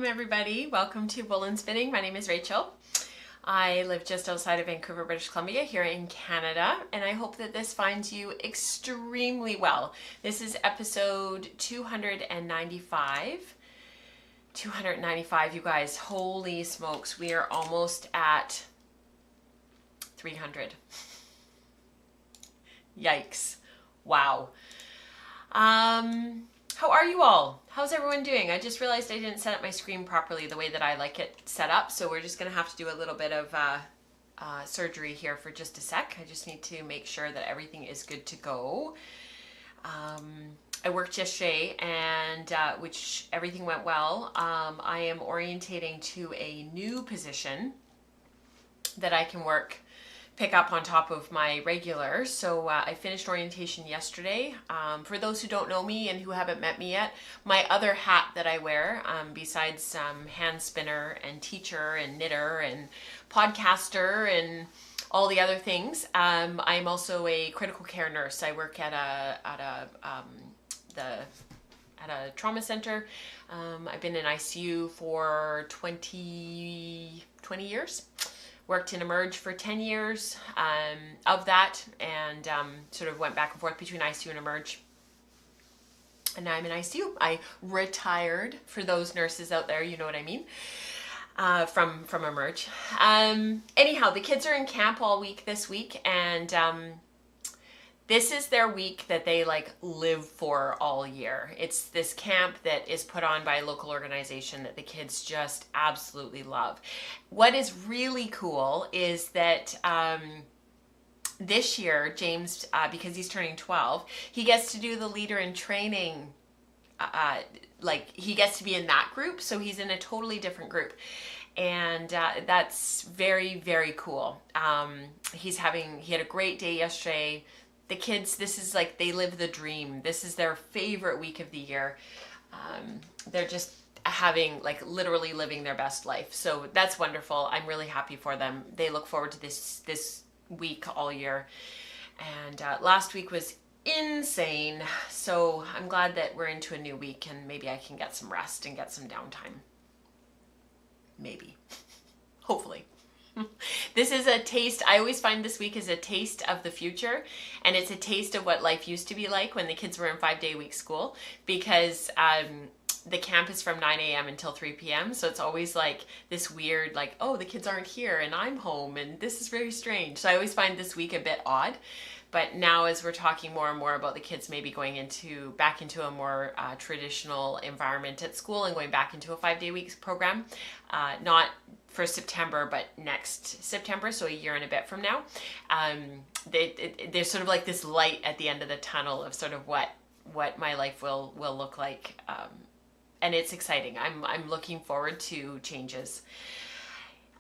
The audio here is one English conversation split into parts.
everybody. Welcome to Wool & Spinning. My name is Rachel. I live just outside of Vancouver, British Columbia here in Canada, and I hope that this finds you extremely well. This is episode 295. 295, you guys. Holy smokes, we are almost at 300. Yikes. Wow. How are you all? How's everyone doing? I just realized I didn't set up my screen properly the way that I like it set up, so we're just going to have to do a little bit of surgery here for just a sec. I just need to make sure that everything is good to go. I worked yesterday, and which everything went well. I am orientating to a new position that I can pick up on top of my regular. So I finished orientation yesterday. For those who don't know me and who haven't met me yet, my other hat that I wear, besides hand spinner and teacher and knitter and podcaster and all the other things, I'm also a critical care nurse. I work at a trauma center. I've been in ICU for 20 years. Worked in Emerge for 10 years of that, and sort of went back and forth between ICU and Emerge. And now I'm in ICU. I retired, for those nurses out there, you know what I mean, from Emerge. Anyhow, the kids are in camp all week this week, and this is their week that they live for all year. It's this camp that is put on by a local organization that the kids just absolutely love. What is really cool is that this year, James, because he's turning 12, he gets to do the leader in training. He gets to be in that group, so he's in a totally different group. And that's very, very cool. He had a great day yesterday. The kids, this is they live the dream. This is their favorite week of the year. They're just having, literally living their best life. So that's wonderful. I'm really happy for them. They look forward to this week all year. And last week was insane. So I'm glad that we're into a new week, and maybe I can get some rest and get some downtime. Maybe. Hopefully. This is a taste. I always find this week is a taste of the future, and it's a taste of what life used to be like when the kids were in 5-day-week school, because the camp is from 9 a.m. until 3 p.m. So it's always this weird, oh, the kids aren't here and I'm home, and this is very strange. So I always find this week a bit odd. But now, as we're talking more and more about the kids maybe going back into a more traditional environment at school and going back into a 5-day-week program, not for September, but next September, so a year and a bit from now, there's sort of this light at the end of the tunnel of sort of what my life will look like, and it's exciting. I'm looking forward to changes.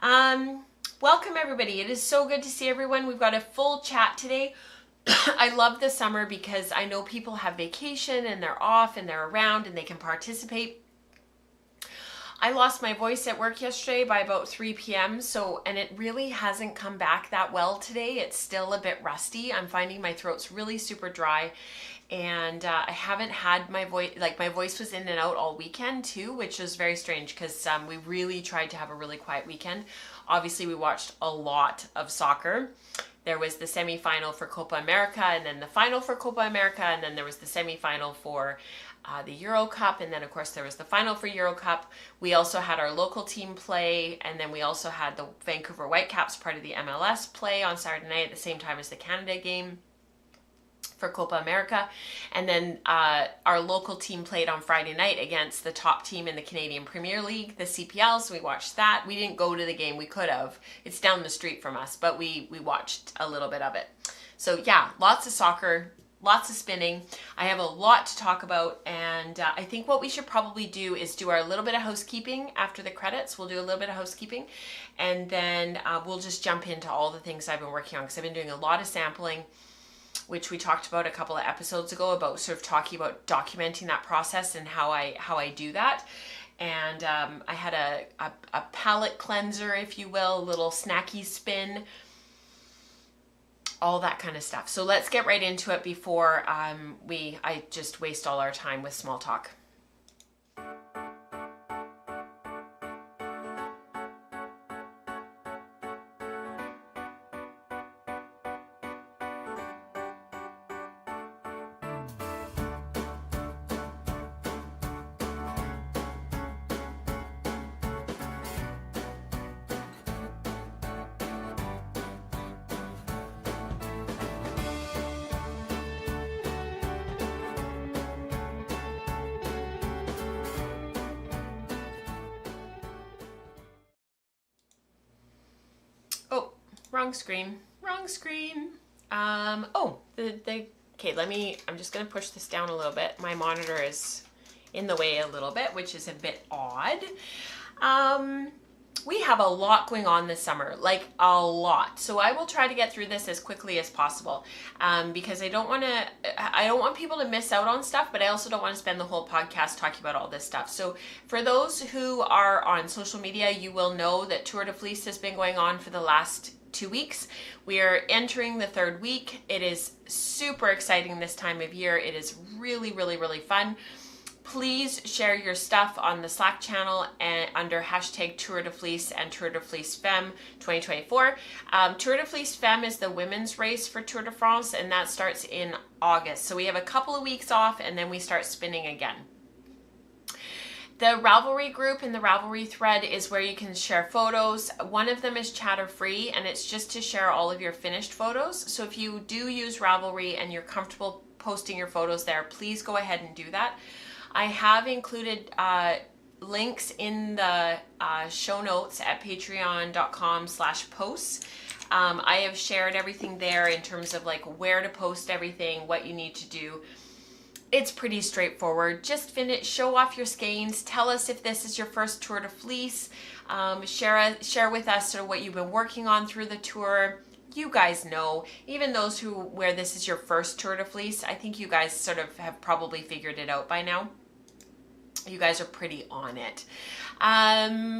Welcome everybody. It is so good to see everyone. We've got a full chat today. I love the summer because I know people have vacation and they're off and they're around and they can participate. I lost my voice at work yesterday by about 3 p.m. and it really hasn't come back that well today. It's still a bit rusty. I'm finding my throat's really super dry, and I haven't had my voice, my voice was in and out all weekend too, which was very strange because we really tried to have a really quiet weekend. Obviously, we watched a lot of soccer. There was the semi-final for Copa America, and then the final for Copa America, and then there was the semi-final for the Euro Cup, and then of course there was the final for Euro Cup. We also had our local team play, and then we also had the Vancouver Whitecaps, part of the MLS, play on Saturday night at the same time as the Canada game for Copa America. And then our local team played on Friday night against the top team in the Canadian Premier League, the CPL, so we watched that. We didn't go to the game. We could have. It's down the street from us, but we watched a little bit of it. So yeah, lots of soccer, lots of spinning. I have a lot to talk about, and I think what we should probably do is do our little bit of housekeeping after the credits. We'll do a little bit of housekeeping, and then we'll just jump into all the things I've been working on, because I've been doing a lot of sampling, which we talked about a couple of episodes ago, about sort of talking about documenting that process and how I do that. And I had a palette cleanser, if you will, a little snacky spin, all that kind of stuff. So let's get right into it before I just waste all our time with small talk. Wrong screen. Wrong screen. Okay, I'm just going to push this down a little bit. My monitor is in the way a little bit, which is a bit odd. We have a lot going on this summer, like a lot. So I will try to get through this as quickly as possible, because I don't want people to miss out on stuff, but I also don't want to spend the whole podcast talking about all this stuff. So for those who are on social media, you will know that Tour de Fleece has been going on for the last 2 weeks. We are entering the 3rd week. It is super exciting this time of year. It is really, really, really fun. Please share your stuff on the Slack channel and under hashtag Tour de Fleece and Tour de Fleece Femme 2024. Tour de Fleece Femme is the women's race for Tour de France, and that starts in August. So we have a couple of weeks off, and then we start spinning again. The Ravelry group and the Ravelry thread is where you can share photos. One of them is chatter free, and it's just to share all of your finished photos. So if you do use Ravelry and you're comfortable posting your photos there, please go ahead and do that. I have included links in the show notes at patreon.com/posts. I have shared everything there in terms of like where to post everything, what you need to do. It's pretty straightforward. Just show off your skeins. Tell us if this is your first Tour de Fleece. Share with us sort of what you've been working on through the tour. You guys know, even those where this is your first Tour de Fleece, I think you guys sort of have probably figured it out by now. You guys are pretty on it.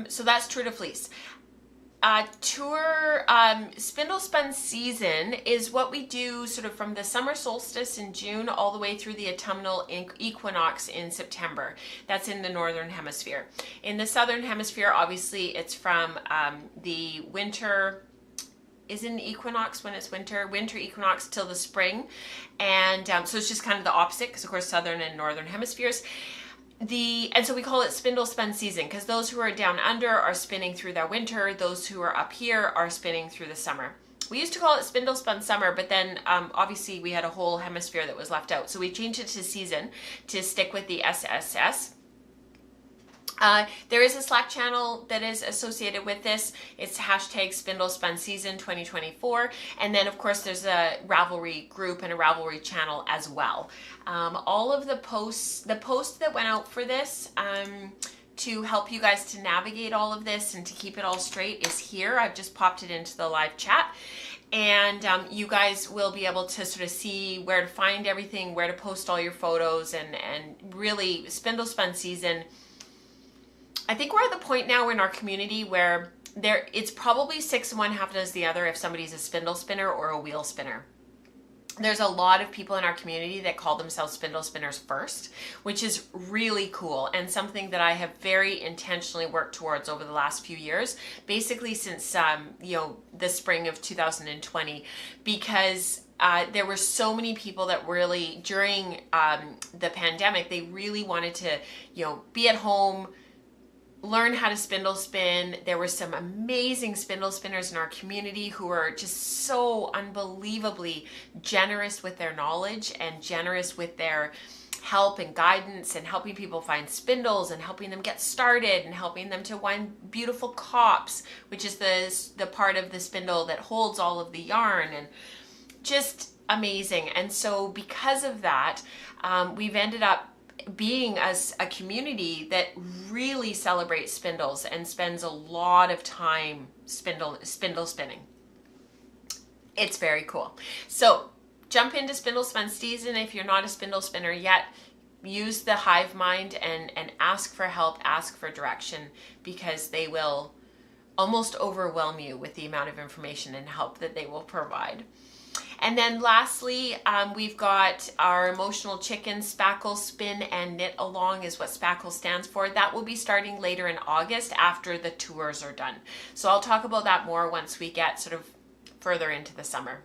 So that's Tour de Fleece. Spindle spun season is what we do sort of from the summer solstice in June all the way through the autumnal equinox in September. That's in the northern hemisphere. In the southern hemisphere, obviously, it's from the winter. Isn't equinox when it's winter equinox till the spring, and so it's just kind of the opposite, because of course southern and northern hemispheres. And so we call it spindle spun season, because those who are down under are spinning through their winter, those who are up here are spinning through the summer. We used to call it spindle spun summer, but then obviously we had a whole hemisphere that was left out, so we changed it to season to stick with the SSS. There is a Slack channel that is associated with this. It's hashtag Spindle Spun Season 2024. And then, of course, there's a Ravelry group and a Ravelry channel as well. All of the post that went out for this to help you guys to navigate all of this and to keep it all straight is here. I've just popped it into the live chat. And you guys will be able to sort of see where to find everything, where to post all your photos, and really Spindle Spun Season. I think we're at the point now in our community where it's probably 6 and 1, half does the other if somebody's a spindle spinner or a wheel spinner. There's a lot of people in our community that call themselves spindle spinners first, which is really cool and something that I have very intentionally worked towards over the last few years, basically since the spring of 2020, because there were so many people that really, during the pandemic, they really wanted to be at home, learn how to spindle spin. There were some amazing spindle spinners in our community who are just so unbelievably generous with their knowledge and generous with their help and guidance and helping people find spindles and helping them get started and helping them to wind beautiful cops, which is the part of the spindle that holds all of the yarn, and just amazing. And so because of that, we've ended up being as a community that really celebrates spindles and spends a lot of time spindle spinning. It's very cool. So jump into Spindle Spun Season. If you're not a spindle spinner yet, use the hive mind and ask for help, ask for direction, because they will almost overwhelm you with the amount of information and help that they will provide. And then lastly, we've got our Emotional Chicken Spackle Spin and Knit Along is what Spackle stands for. That will be starting later in August after the tours are done. So I'll talk about that more once we get sort of further into the summer.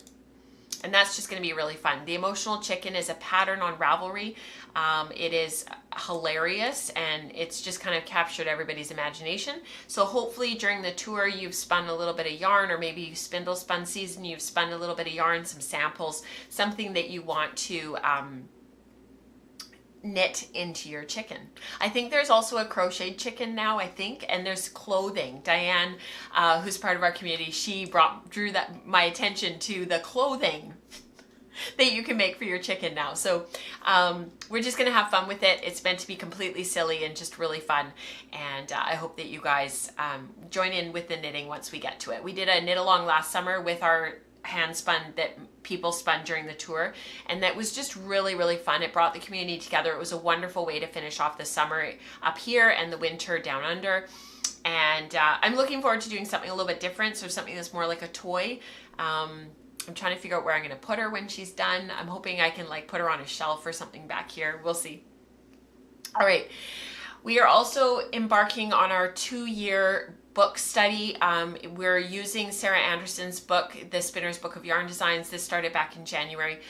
And that's just going to be really fun. The Emotional Chicken is a pattern on Ravelry. It is hilarious, and it's just kind of captured everybody's imagination. So hopefully during the tour you've spun a little bit of yarn, or maybe you spindle spun season, you've spun a little bit of yarn, some samples, something that you want to knit into your chicken. I think there's also a crocheted chicken now, I think, and there's clothing. Diane, who's part of our community, she drew my attention to the clothing that you can make for your chicken now. So we're just gonna have fun with it. It's meant to be completely silly and just really fun. And I hope that you guys join in with the knitting once we get to it. We did a knit along last summer with our hand spun that people spun during the tour, and that was just really, really fun. It brought the community together. It was a wonderful way to finish off the summer up here and the winter down under. And I'm looking forward to doing something a little bit different, so something that's more like a toy. I'm trying to figure out where I'm going to put her when she's done. I'm hoping I can like put her on a shelf or something back here. We'll see. All right. We are also embarking on our 2-year book study. We're using Sarah Anderson's book, The Spinner's Book of Yarn Designs. This started back in January.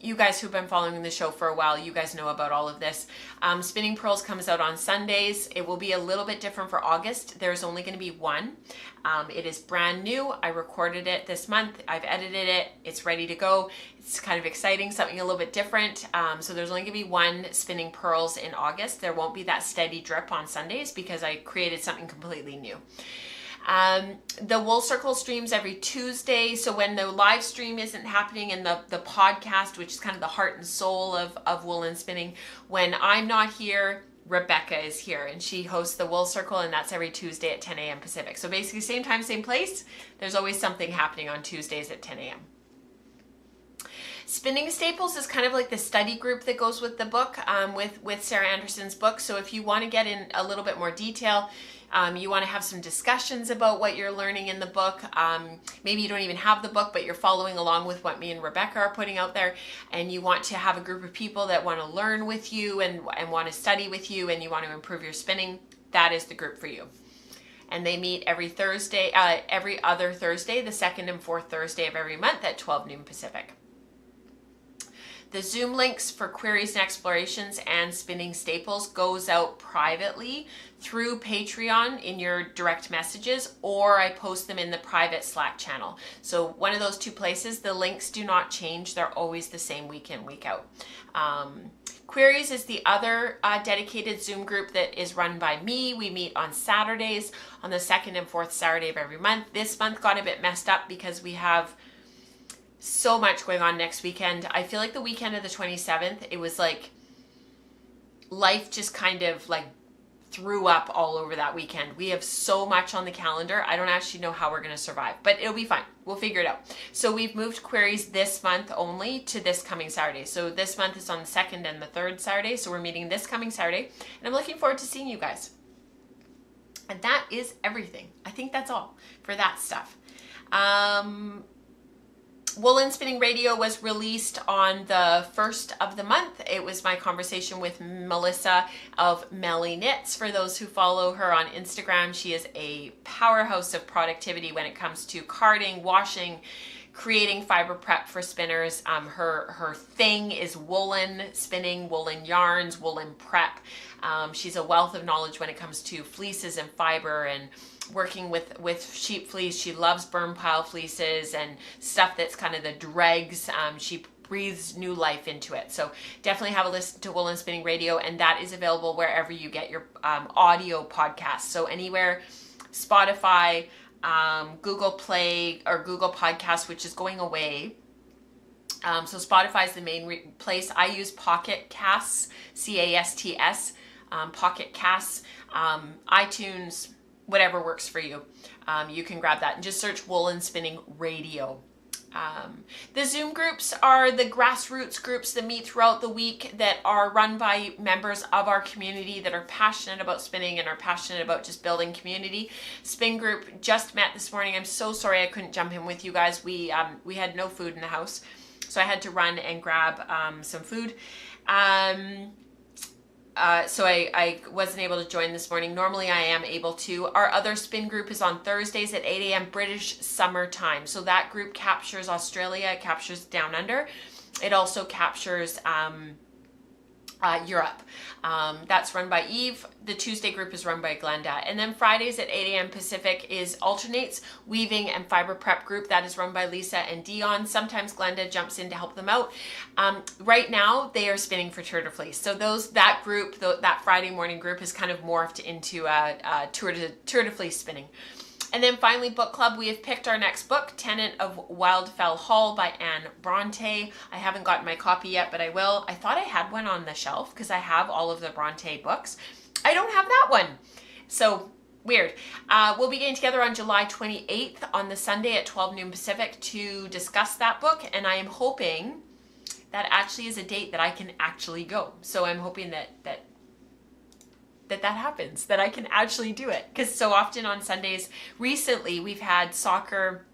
You guys who've been following the show for a while, you guys know about all of this. Spinning Pearls comes out on Sundays. It will be a little bit different for August. There's only going to be one. It is brand new. I recorded it this month. I've edited it. It's ready to go. It's kind of exciting, something a little bit different. So there's only going to be one Spinning Pearls in August. There won't be that steady drip on Sundays because I created something completely new. The Wool Circle streams every Tuesday, so when the live stream isn't happening and the podcast, which is kind of the heart and soul of wool and spinning, when I'm not here, Rebecca is here and she hosts the Wool Circle, and that's every Tuesday at 10 a.m. Pacific. So basically same time, same place. There's always something happening on Tuesdays at 10 a.m. Spinning Staples is kind of like the study group that goes with the book, with Sarah Anderson's book. So if you want to get in a little bit more detail, you want to have some discussions about what you're learning in the book. Maybe you don't even have the book, but you're following along with what me and Rebecca are putting out there, and you want to have a group of people that want to learn with you and want to study with you, and you want to improve your spinning. That is the group for you. And they meet every Thursday, every other Thursday, the second and fourth Thursday of every month at 12 noon Pacific. The Zoom links for Queries and Explorations and Spinning Staples goes out privately through Patreon in your direct messages, or I post them in the private Slack channel. So one of those two places, the links do not change. They're always the same week in, week out. Queries is the other dedicated Zoom group that is run by me. We meet on Saturdays, on the second and fourth Saturday of every month. This month got a bit messed up because we have so much going on next weekend. I feel like the weekend of the 27th, it was like life just kind of like threw up all over that weekend. We have so much on the calendar. I don't actually know how we're going to survive, but it'll be fine. We'll figure it out. So we've moved Queries this month only to this coming Saturday. So this month is on the second and the third Saturday. So we're meeting this coming Saturday, and I'm looking forward to seeing you guys. And that is everything. I think that's all for that stuff. Woolen Spinning Radio was released on the 1st of the month. It was my conversation with Melissa of Melly Knits. For those who follow her on Instagram, she is a powerhouse of productivity when it comes to carding, washing, creating fiber prep for spinners. Her thing is woolen spinning, woolen yarns, woolen prep. She's a wealth of knowledge when it comes to fleeces and fiber and working with sheep fleece. She loves burn pile fleeces and stuff that's kind of the dregs. She breathes new life into it. So definitely have a listen to Woolen Spinning Radio, and that is available wherever you get your audio podcasts. So anywhere, Spotify, Google Play, or Google Podcasts, which is going away. So Spotify is the main place. I use Pocket Casts, C-A-S-T-S, Pocket Casts, iTunes, whatever works for you. You can grab that and just search Woolen Spinning Radio. The Zoom groups are the grassroots groups that meet throughout the week that are run by members of our community that are passionate about spinning and are passionate about just building community. Spin group just met this morning. I'm so sorry I couldn't jump in with you guys. We had no food in the house, so I had to run and grab some food. So I wasn't able to join this morning. Normally I am able to. Our other spin group is on Thursdays at 8 a.m. British summer time. So that group captures Australia, it captures Down Under. It also captures Europe. That's run by Eve. The Tuesday group is run by Glenda. And then Fridays at 8 a.m. Pacific is Alternates Weaving and Fibre Prep group. That is run by Lisa and Dion. Sometimes Glenda jumps in to help them out. Right now, they are spinning for Tour de Fleece. So that group, that Friday morning group, has kind of morphed into Tour de Fleece spinning. And then finally, book club. We have picked our next book, Tenant of Wildfell Hall by Anne Bronte. I haven't gotten my copy yet, but I will. I thought I had one on the shelf because I have all of the Bronte books. I don't have that one. So weird. We'll be getting together on July 28th on the Sunday at 12 noon Pacific to discuss that book. And I am hoping that actually is a date that I can actually go. So I'm hoping that happens, that I can actually do it. Because so often on Sundays recently we've had soccer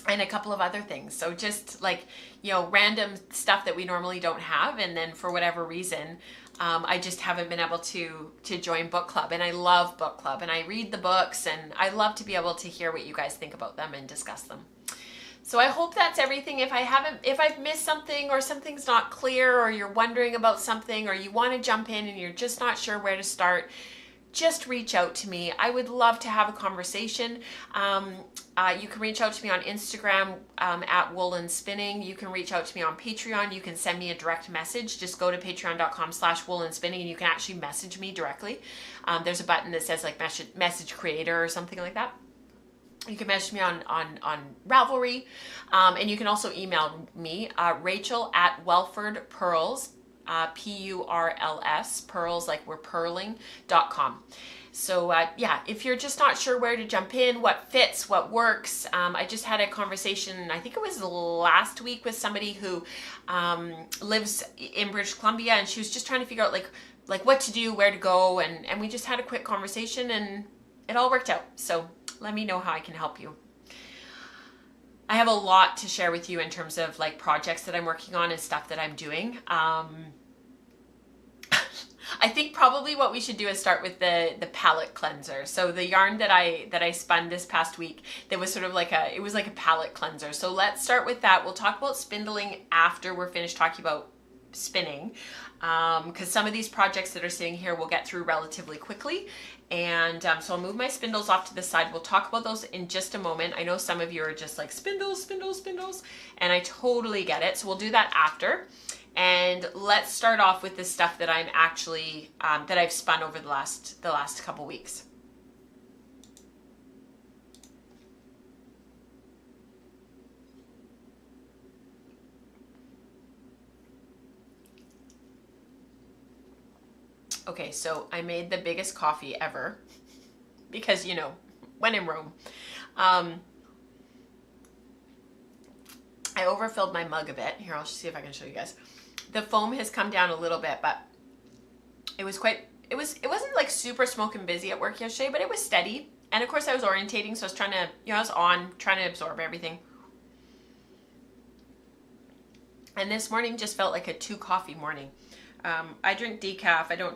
and a couple of other things. So just like, random stuff that we normally don't have. And then for whatever reason, I just haven't been able to join book club. And I love book club and I read the books and I love to be able to hear what you guys think about them and discuss them. So I hope that's everything. If I've missed something or something's not clear or you're wondering about something or you want to jump in and you're just not sure where to start, just reach out to me. I would love to have a conversation. You can reach out to me on Instagram at Woolen Spinning. You can reach out to me on Patreon. You can send me a direct message. Just go to patreon.com/woolenspinning and you can actually message me directly. There's a button that says like message creator or something like that. You can message me on Ravelry, and you can also email me, Rachel at Welford Pearls, P-U-R-L-S, pearls like we're purling.com. So yeah, if you're just not sure where to jump in, what fits, what works, I just had a conversation, I think it was last week, with somebody who lives in British Columbia, and she was just trying to figure out like what to do, where to go, and we just had a quick conversation and it all worked out. So let me know how I can help you. I have a lot to share with you in terms of like projects that I'm working on and stuff that I'm doing. I think probably what we should do is start with the palette cleanser. So the yarn that I spun this past week, that was sort of like it was like a palette cleanser. So let's start with that. We'll talk about spindling after we're finished talking about spinning, because some of these projects that are sitting here we'll get through relatively quickly. And so I'll move my spindles off to the side. We'll talk about those in just a moment. I know some of you are just like spindles, spindles, spindles, and I totally get it. So we'll do that after. And let's start off with the stuff that I'm actually, that I've spun over the last couple weeks. Okay, so I made the biggest coffee ever because, when in Rome. I overfilled my mug a bit. Here, I'll see if I can show you guys. The foam has come down a little bit, but it wasn't like super smoke and busy at work yesterday, but it was steady. And of course I was orientating, so I was trying to, trying to absorb everything. And this morning just felt like a 2 coffee morning. I drink decaf. I don't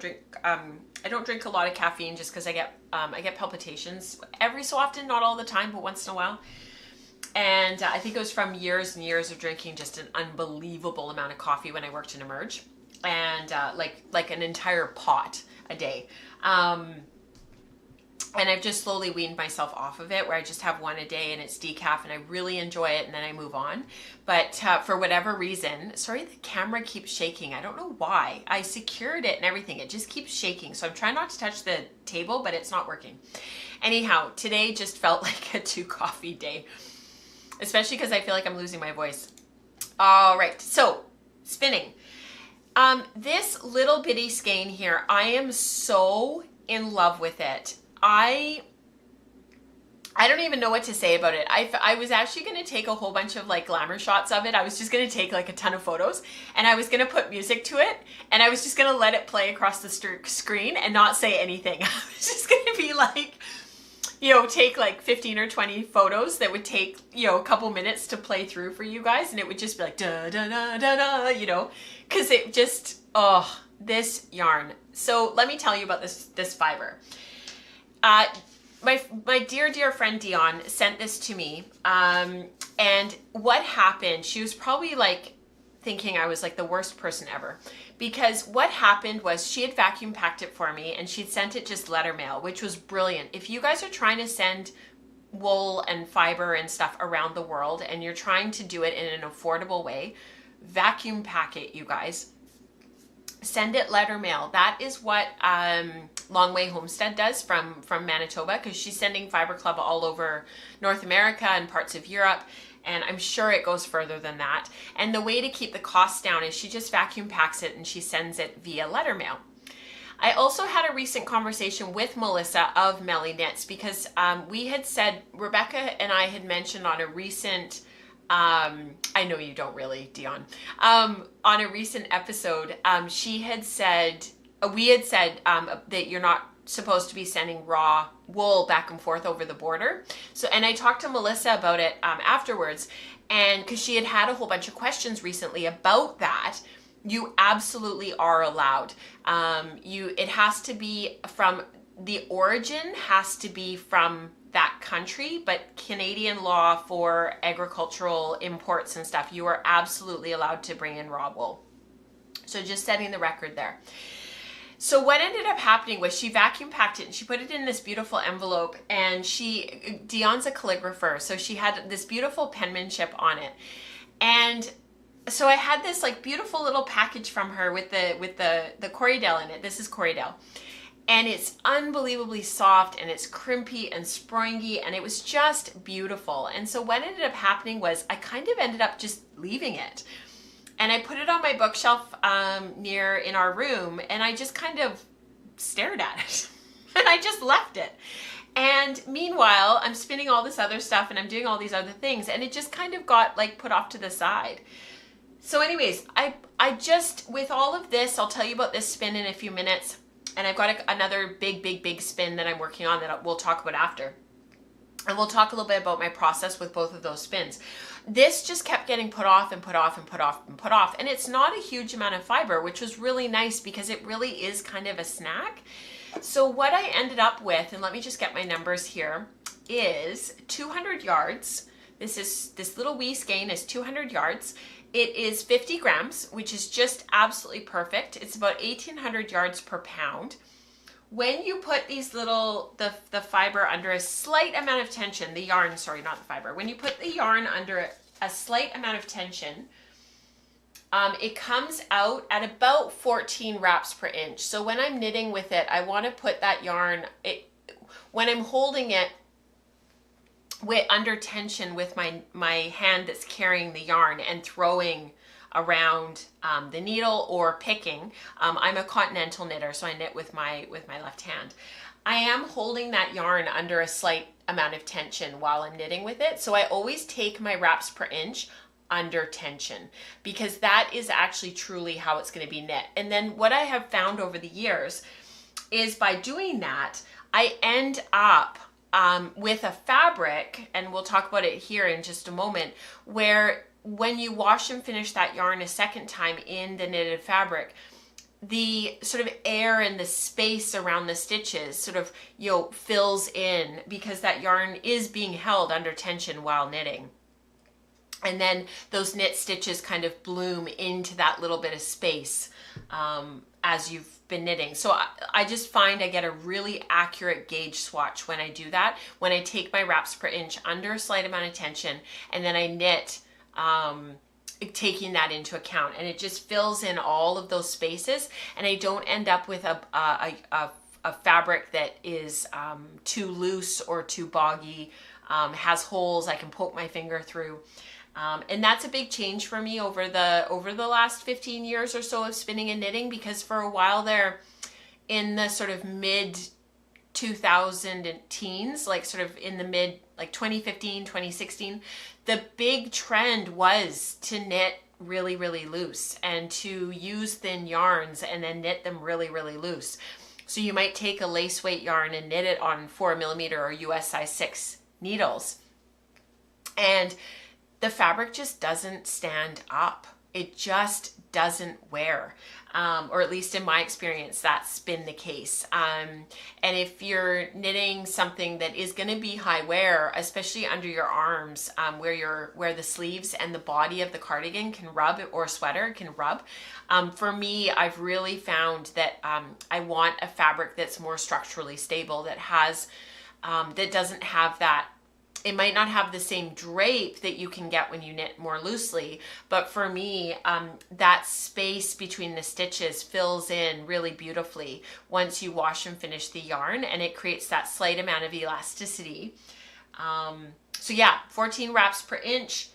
drink a lot of caffeine just because I get palpitations every so often, not all the time, but once in a while. And I think it was from years and years of drinking just an unbelievable amount of coffee when I worked in Emerge, and like an entire pot a day. And I've just slowly weaned myself off of it, where I just have 1 a day and it's decaf and I really enjoy it, and then I move on. But for whatever reason, sorry, the camera keeps shaking. I don't know why. I secured it and everything. It just keeps shaking. So I'm trying not to touch the table, but it's not working. Anyhow, today just felt like a 2 coffee day, especially because I feel like I'm losing my voice. All right, so spinning. This little bitty skein here, I am so in love with it. I don't even know what to say about it. I was actually going to take a whole bunch of like glamour shots of it. I was just going to take like a ton of photos, and I was going to put music to it, and I was just going to let it play across the screen and not say anything. I was just going to be like, take like 15 or 20 photos that would take, a couple minutes to play through for you guys. And it would just be like, da, da, da, da, da, cause it just, this yarn. So let me tell you about this fiber. My dear friend Dion sent this to me, and what happened, she was probably like thinking I was like the worst person ever, because what happened was she had vacuum packed it for me and she'd sent it just letter mail, which was brilliant. If you guys are trying to send wool and fiber and stuff around the world and you're trying to do it in an affordable way, vacuum pack it, you guys. Send it letter mail. That is what Long Way Homestead does from Manitoba, because she's sending Fibre Club all over North America and parts of Europe, and I'm sure it goes further than that. And the way to keep the costs down is she just vacuum packs it and she sends it via letter mail. I also had a recent conversation with Melissa of Melly Knits, because we had said, Rebecca and I had mentioned on a recent I know you don't really, Dion. On a recent episode, she had said, we had said that you're not supposed to be sending raw wool back and forth over the border. So, and I talked to Melissa about it afterwards, and because she had a whole bunch of questions recently about that. You absolutely are allowed. It has to be from, the origin has to be from that country, but Canadian law for agricultural imports and stuff, you are absolutely allowed to bring in raw wool. So just setting the record there. So what ended up happening was she vacuum packed it and she put it in this beautiful envelope, and Dion's a calligrapher, so she had this beautiful penmanship on it. And so I had this like beautiful little package from her with the Corriedale in it. This is Corriedale. And it's unbelievably soft and it's crimpy and springy, and it was just beautiful. And so what ended up happening was I kind of ended up just leaving it. And I put it on my bookshelf in our room, and I just kind of stared at it. And I just left it. And meanwhile, I'm spinning all this other stuff and I'm doing all these other things, and it just kind of got like put off to the side. So anyways, I just, with all of this, I'll tell you about this spin in a few minutes. And I've got another big spin that I'm working on that we'll talk about after. And we'll talk a little bit about my process with both of those spins. This just kept getting put off and put off and put off and put off. And it's not a huge amount of fiber, which was really nice because it really is kind of a snack. So what I ended up with, and let me just get my numbers here, is 200 yards. This little wee skein is 200 yards. It is 50 grams, which is just absolutely perfect. It's about 1,800 yards per pound. When you put these the fiber under a slight amount of tension, the yarn, sorry, not the fiber. When you put the yarn under a slight amount of tension, it comes out at about 14 wraps per inch. So when I'm knitting with it, I want to put that yarn, when I'm holding it, under tension with my hand that's carrying the yarn and throwing around the needle or picking. I'm a continental knitter, so I knit with my left hand. I am holding that yarn under a slight amount of tension while I'm knitting with it. So I always take my wraps per inch under tension, because that is actually truly how it's going to be knit. And then what I have found over the years is by doing that, I end up with a fabric, and we'll talk about it here in just a moment, where when you wash and finish that yarn a second time in the knitted fabric, the sort of air and the space around the stitches sort of, fills in, because that yarn is being held under tension while knitting. And then those knit stitches kind of bloom into that little bit of space as you've been knitting. So I just find I get a really accurate gauge swatch when I do that, when I take my wraps per inch under a slight amount of tension, and then I knit taking that into account, and it just fills in all of those spaces, and I don't end up with a fabric that is too loose or too boggy, has holes I can poke my finger through. And that's a big change for me over the last 15 years or so of spinning and knitting, because for a while there in the sort of mid 2000 teens, like sort of in the mid, like 2015, 2016, the big trend was to knit really, really loose and to use thin yarns and then knit them really, really loose. So you might take a lace weight yarn and knit it on 4mm or US size 6 needles. And the fabric just doesn't stand up. it just doesn't wear. Or at least in my experience, that's been the case. And if you're knitting something that is going to be high wear, especially under your arms, where the sleeves and the body of the cardigan can rub, or sweater can rub, for me, I've really found that I want a fabric that's more structurally stable, that has that doesn't have that. It might not have the same drape that you can get when you knit more loosely, but for me, that space between the stitches fills in really beautifully once you wash and finish the yarn, and it creates that slight amount of elasticity. So yeah, 14 wraps per inch,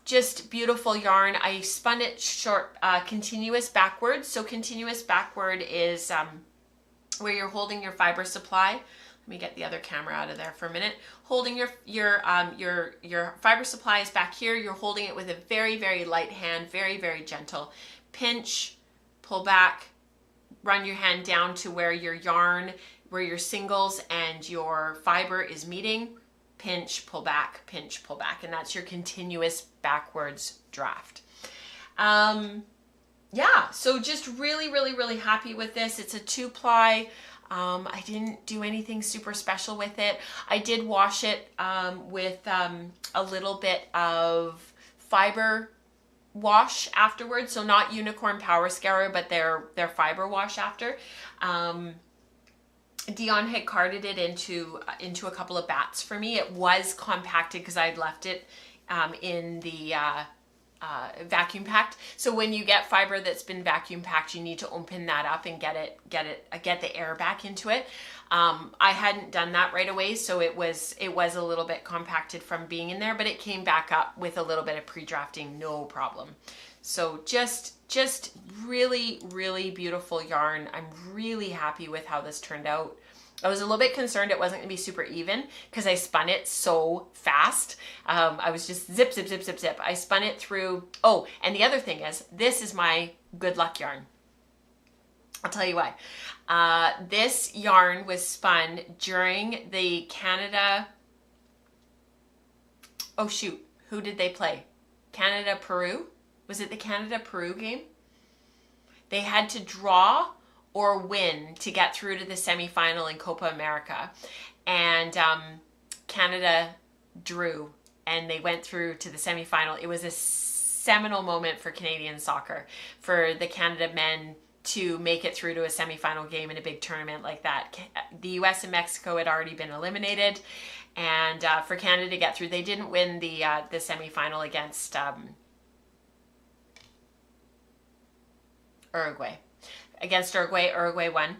just beautiful yarn. I spun it short, continuous backwards. So continuous backward is where you're holding your fiber supply. Let me get the other camera out of there for a minute. Holding your fiber supply is back here. You're holding it with a very, very light hand, very, very gentle. Pinch, pull back, run your hand down to where your yarn, where your singles and your fiber is meeting. Pinch, pull back, and that's your continuous backwards draft. Yeah, so just really, really, really happy with this. It's a 2-ply. I didn't do anything super special with it. I did wash it with a little bit of fiber wash afterwards. So not Unicorn Power Scourer, but their fiber wash after. Dion had carded it into a couple of bats for me. It was compacted because I'd left it in the vacuum packed. So when you get fiber that's been vacuum packed, you need to open that up and get the air back into it. I hadn't done that right away, so it was a little bit compacted from being in there, but it came back up with a little bit of pre-drafting, no problem. So just really, really beautiful yarn. I'm really happy with how this turned out. I was a little bit concerned it wasn't going to be super even because I spun it so fast. I was just zip, zip, zip, zip, zip. I spun it through. Oh, and the other thing is, this is my good luck yarn. I'll tell you why. This yarn was spun during the Canada. Oh shoot, who did they play? Canada-Peru? Was it the Canada-Peru game? They had to draw or win to get through to the semifinal in Copa America, and Canada drew and they went through to the semifinal. It was a seminal moment for Canadian soccer, for the Canada men to make it through to a semifinal game in a big tournament like that. The US and Mexico had already been eliminated, and for Canada to get through, they didn't win the semifinal against Uruguay. Uruguay won.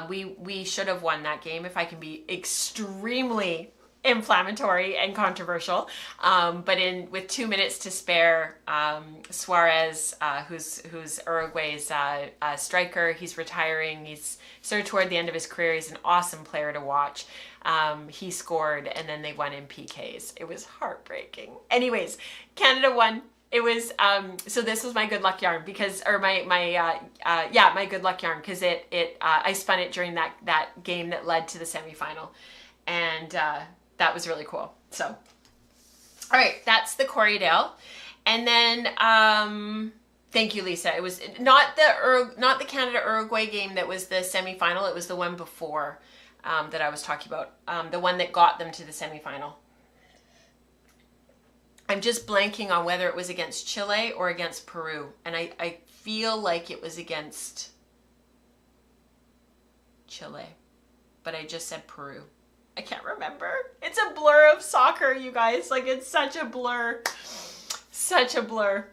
We should have won that game, if I can be extremely inflammatory and controversial. But with 2 minutes to spare, Suarez, who's Uruguay's striker, he's retiring. He's sort of toward the end of his career. He's an awesome player to watch. He scored, and then they won in PKs. It was heartbreaking. Anyways, Canada won. It was, so this was my good luck yarn because, or my good luck yarn, because I spun it during that game that led to the semifinal, and that was really cool. So, all right, that's the Corriedale. And then, thank you, Lisa. It was not the Canada-Uruguay game that was the semifinal. It was the one before, that I was talking about, the one that got them to the semifinal. I'm just blanking on whether it was against Chile or against Peru. And I feel like it was against Chile, but I just said Peru. I can't remember. It's a blur of soccer, you guys. Like, it's such a blur. Such a blur.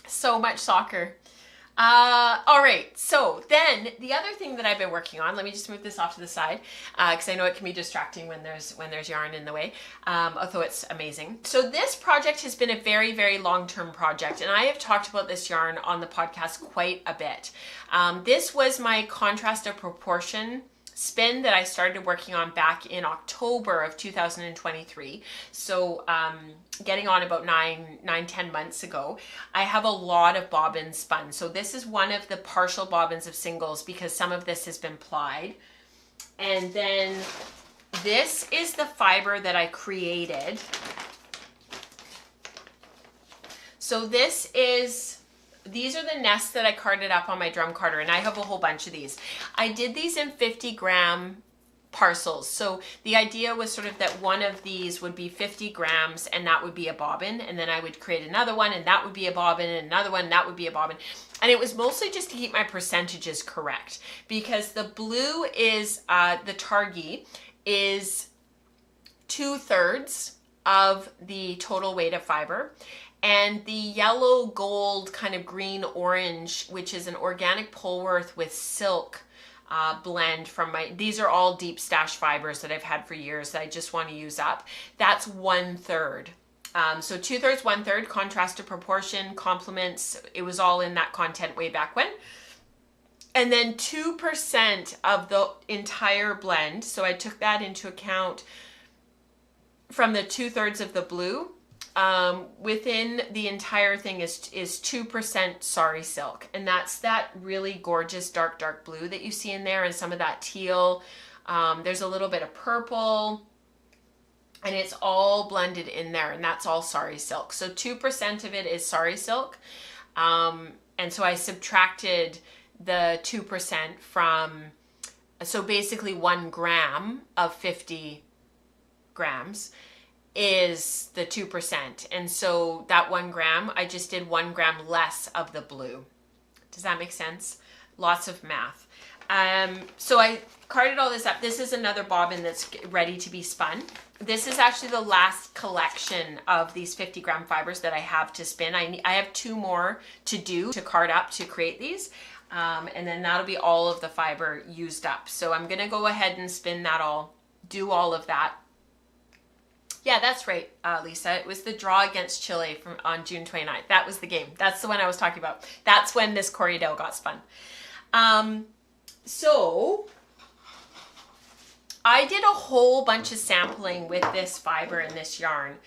So much soccer. All right, so then the other thing that I've been working on, let me just move this off to the side, because I know it can be distracting when there's yarn in the way, although it's amazing. So this project has been a very, very long-term project, and I have talked about this yarn on the podcast quite a bit. This was my contrast of proportion spin that I started working on back in October of 2023. So getting on about 10 months ago. I have a lot of bobbins spun. So this is one of the partial bobbins of singles because some of this has been plied. And then this is the fiber that I created. So these are the nests that I carded up on my drum carder, and I have a whole bunch of these. I did these in 50-gram parcels. So the idea was sort of that one of these would be 50 grams and that would be a bobbin, and then I would create another one and that would be a bobbin, and another one, that would be a bobbin. And it was mostly just to keep my percentages correct, because the blue is, the targi is 2/3 of the total weight of fiber. And the yellow, gold, kind of green, orange, which is an organic Polworth with silk blend from these are all deep stash fibers that I've had for years that I just want to use up. That's 1/3. So 2/3, 1/3, contrast to proportion, complements. It was all in that content way back when. And then 2% of the entire blend. So I took that into account from the 2/3 of the blue. Within the entire thing is 2% sari silk, and that's that really gorgeous dark blue that you see in there, and some of that teal. There's a little bit of purple, and it's all blended in there, and that's all sari silk. So 2% of it is sari silk, and so I subtracted the 2% from, so basically 1 gram of 50 grams is the 2%. And so that 1 gram, I just did 1 gram less of the blue. Does that make sense? Lots of math. So I carded all this up. This is another bobbin that's ready to be spun. This is actually the last collection of these 50-gram fibers that I have to spin. I have 2 more to do to card up to create these. And then that'll be all of the fiber used up. So I'm gonna go ahead and spin that all, do all of that. Yeah, that's right, Lisa. It was the draw against Chile on June 29th. That was the game. That's the one I was talking about. That's when this Corriedale got spun. So I did a whole bunch of sampling with this fiber and this yarn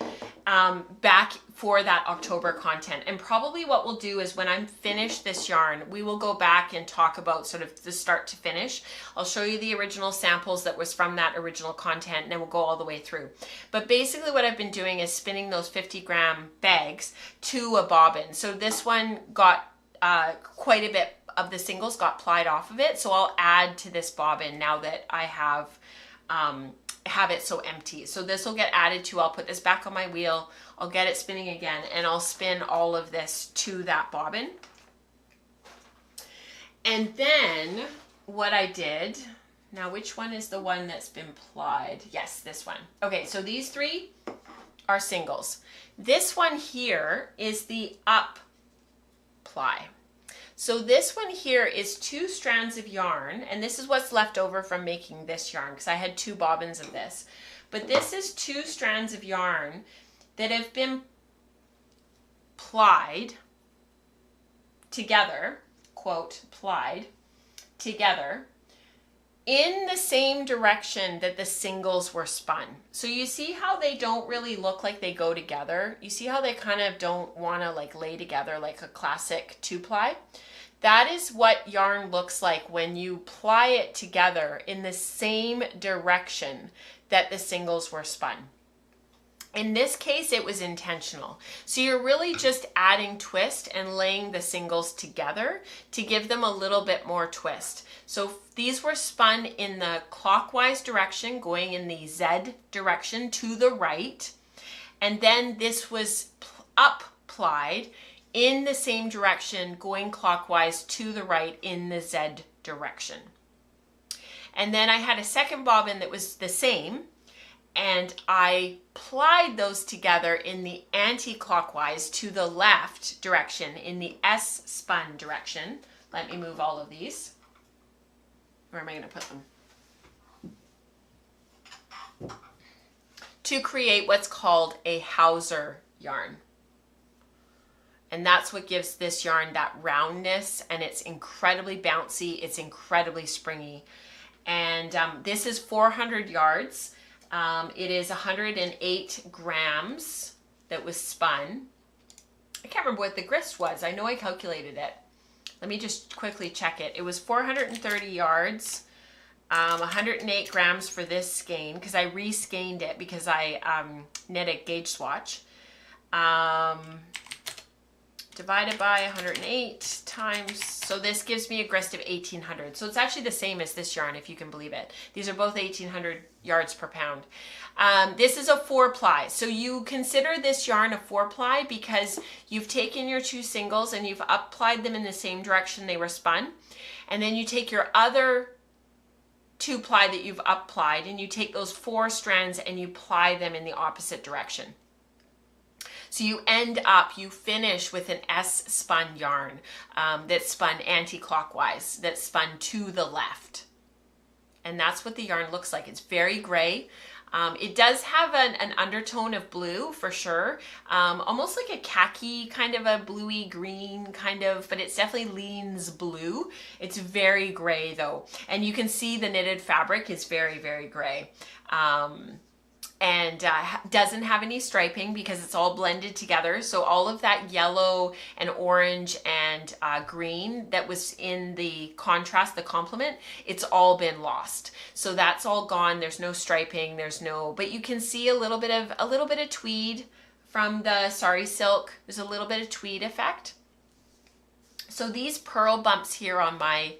back for that October content. And probably what we'll do is when I'm finished this yarn, we will go back and talk about sort of the start to finish. I'll show you the original samples that was from that original content, and then we'll go all the way through. But basically what I've been doing is spinning those 50-gram bags to a bobbin. So this one got quite a bit of the singles got plied off of it. So I'll add to this bobbin now that I have it so empty. So this will get added to, I'll put this back on my wheel, I'll get it spinning again, and I'll spin all of this to that bobbin. And then what I did, now which one is the one that's been plied? Yes, this one. Okay, so these 3 are singles. This one here is the up ply. So this one here is 2 strands of yarn, and this is what's left over from making this yarn, because I had 2 bobbins of this. But this is 2 strands of yarn that have been plied together, quote, plied together, in the same direction that the singles were spun. So you see how they don't really look like they go together? You see how they kind of don't want to like lay together like a classic 2-ply? That is what yarn looks like when you ply it together in the same direction that the singles were spun. In this case, it was intentional. So you're really just adding twist and laying the singles together to give them a little bit more twist. So these were spun in the clockwise direction, going in the Z direction to the right. And then this was up plied in the same direction, going clockwise to the right in the Z direction. And then I had a second bobbin that was the same, and I plied those together in the anti-clockwise to the left direction, in the S spun direction. Let me move all of these. Where am I going to put them? To create what's called a Hauser yarn. And that's what gives this yarn that roundness, and it's incredibly bouncy, it's incredibly springy. And this is 400 yards. It is 108 grams that was spun. I can't remember what the grist was. I know I calculated it. Let me just quickly check it. It was 430 yards, 108 grams for this skein, because I re-skeined it because I knit a gauge swatch. divided by 108 times, so this gives me a grist of 1800. So it's actually the same as this yarn, if you can believe it. These are both 1800 yards per pound. This is a 4-ply. So you consider this yarn a 4-ply because you've taken your 2 singles and you've applied them in the same direction they were spun. And then you take your other 2-ply that you've applied and you take those 4 strands and you ply them in the opposite direction. So you end up, you finish with an S-spun yarn that's spun anti-clockwise, that's spun to the left. And that's what the yarn looks like. It's very gray. It does have an undertone of blue for sure, almost like a khaki, kind of a bluey green kind of, but it definitely leans blue. It's very gray though. And you can see the knitted fabric is very, very gray. And doesn't have any striping because it's all blended together. So all of that yellow and orange and green that was in the contrast, the complement, it's all been lost. So that's all gone. There's no striping. There's no, but you can see a little bit of tweed from the sari silk. There's a little bit of tweed effect. So these pearl bumps here on my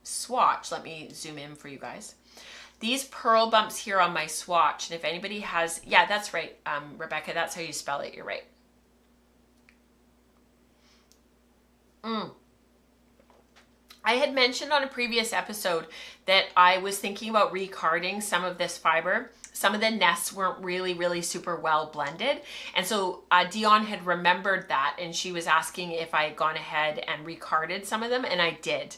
swatch, let me zoom in for you guys. These pearl bumps here on my swatch, and if anybody has, yeah, that's right, Rebecca, that's how you spell it, you're right. I had mentioned on a previous episode that I was thinking about recarding some of this fiber. Some of the nests weren't really super well blended. And so Dion had remembered that, and she was asking if I had gone ahead and recarded some of them, and I did.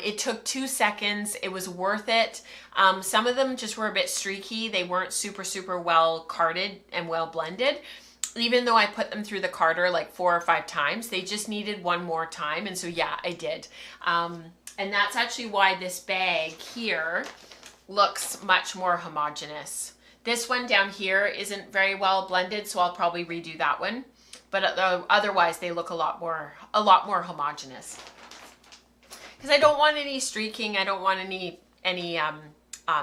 It took 2 seconds. It was worth it. Some of them just were a bit streaky. They weren't super well carded and well blended. Even though I put them through the carder like 4 or 5 times, they just needed one more time. And so yeah, I did. And that's actually why this bag here looks much more homogeneous. This one down here isn't very well blended, so I'll probably redo that one. But otherwise, they look a lot more homogeneous. Because I don't want any streaking. I don't want any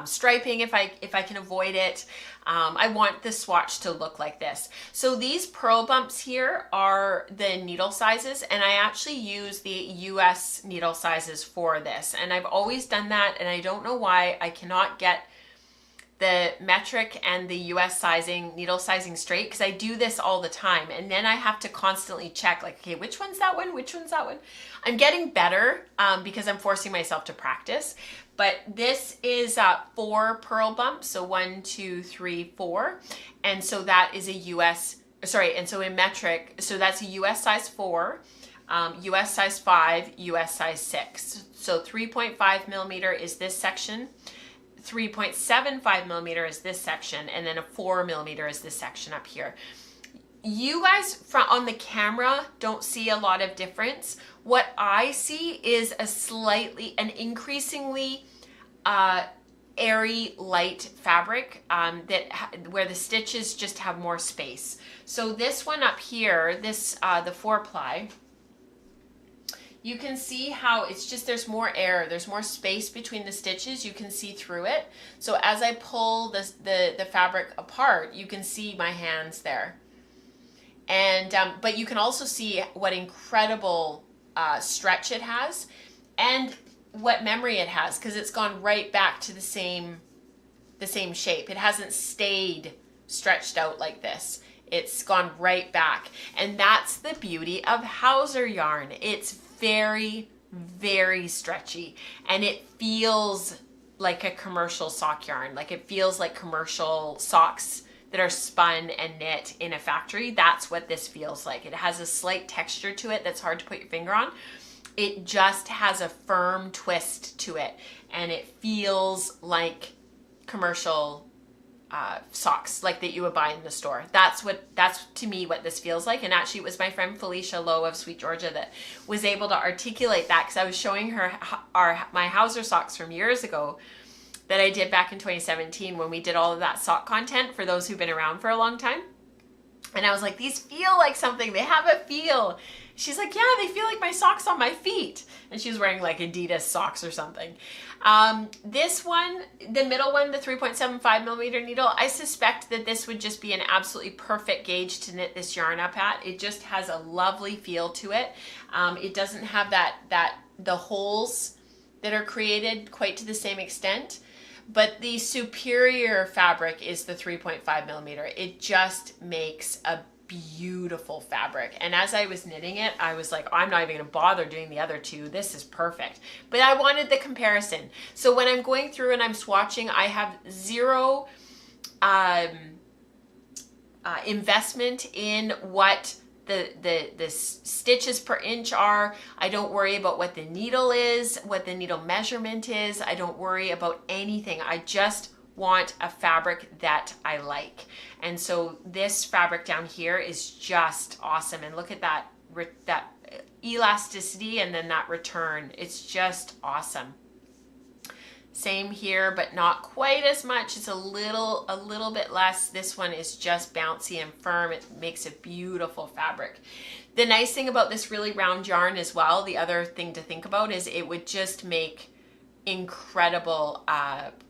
striping if I can avoid it. I want the swatch to look like this. So these pearl bumps here are the needle sizes, and I actually use the US needle sizes for this. And I've always done that, and I don't know why I cannot get the metric and the US sizing, needle sizing straight, because I do this all the time. And then I have to constantly check, like, okay, which one's that one? Which one's that one? I'm getting better because I'm forcing myself to practice. But this is 4 pearl bumps, so 1, 2, 3, 4. And so that is a US, sorry, and so in metric, so that's a US size 4, US size 5, US size 6. So 3.5 millimeter is this section. 3.75 millimeter is this section, and then a 4 millimeter is this section up here. You guys on the camera don't see a lot of difference. What I see is an increasingly airy, light fabric where the stitches just have more space. So this one up here, this the 4-ply, you can see how it's just, there's more air, there's more space between the stitches, you can see through it. So as I pull the fabric apart, you can see my hands there. And but you can also see what incredible stretch it has and what memory it has, because it's gone right back to the same shape. It hasn't stayed stretched out like this. It's gone right back. And that's the beauty of Hauser yarn. It's very stretchy, and it feels like a commercial sock yarn. Like it feels like commercial socks that are spun and knit in a factory. That's what this feels like. It has a slight texture to it that's hard to put your finger on. It just has a firm twist to it, and it feels like commercial socks, like that you would buy in the store. That's to me what this feels like. And actually it was my friend Felicia Lowe of Sweet Georgia that was able to articulate that, because I was showing her my Hauser socks from years ago that I did back in 2017 when we did all of that sock content for those who've been around for a long time. And I was like, these feel like something. They have a feel. She's like, yeah, they feel like my socks on my feet. And she was wearing like Adidas socks or something. This one, the middle one, the 3.75 millimeter needle, I suspect that this would just be an absolutely perfect gauge to knit this yarn up at. It just has a lovely feel to it. It doesn't have the holes that are created quite to the same extent. But the superior fabric is the 3.5 millimeter. It just makes a beautiful fabric. And as I was knitting it, I was like, I'm not even gonna bother doing the other two. This is perfect. But I wanted the comparison. So when I'm going through and I'm swatching, I have zero investment in what the stitches per inch are. I don't worry about what the needle is, what the needle measurement is. I don't worry about anything. I just want a fabric that I like. And so this fabric down here is just awesome. And look at that elasticity and then that return. It's just awesome. Same here, but not quite as much. It's a little bit less. This one is just bouncy and firm. It makes a beautiful fabric. The nice thing about this really round yarn as well, the other thing to think about is it would just make incredible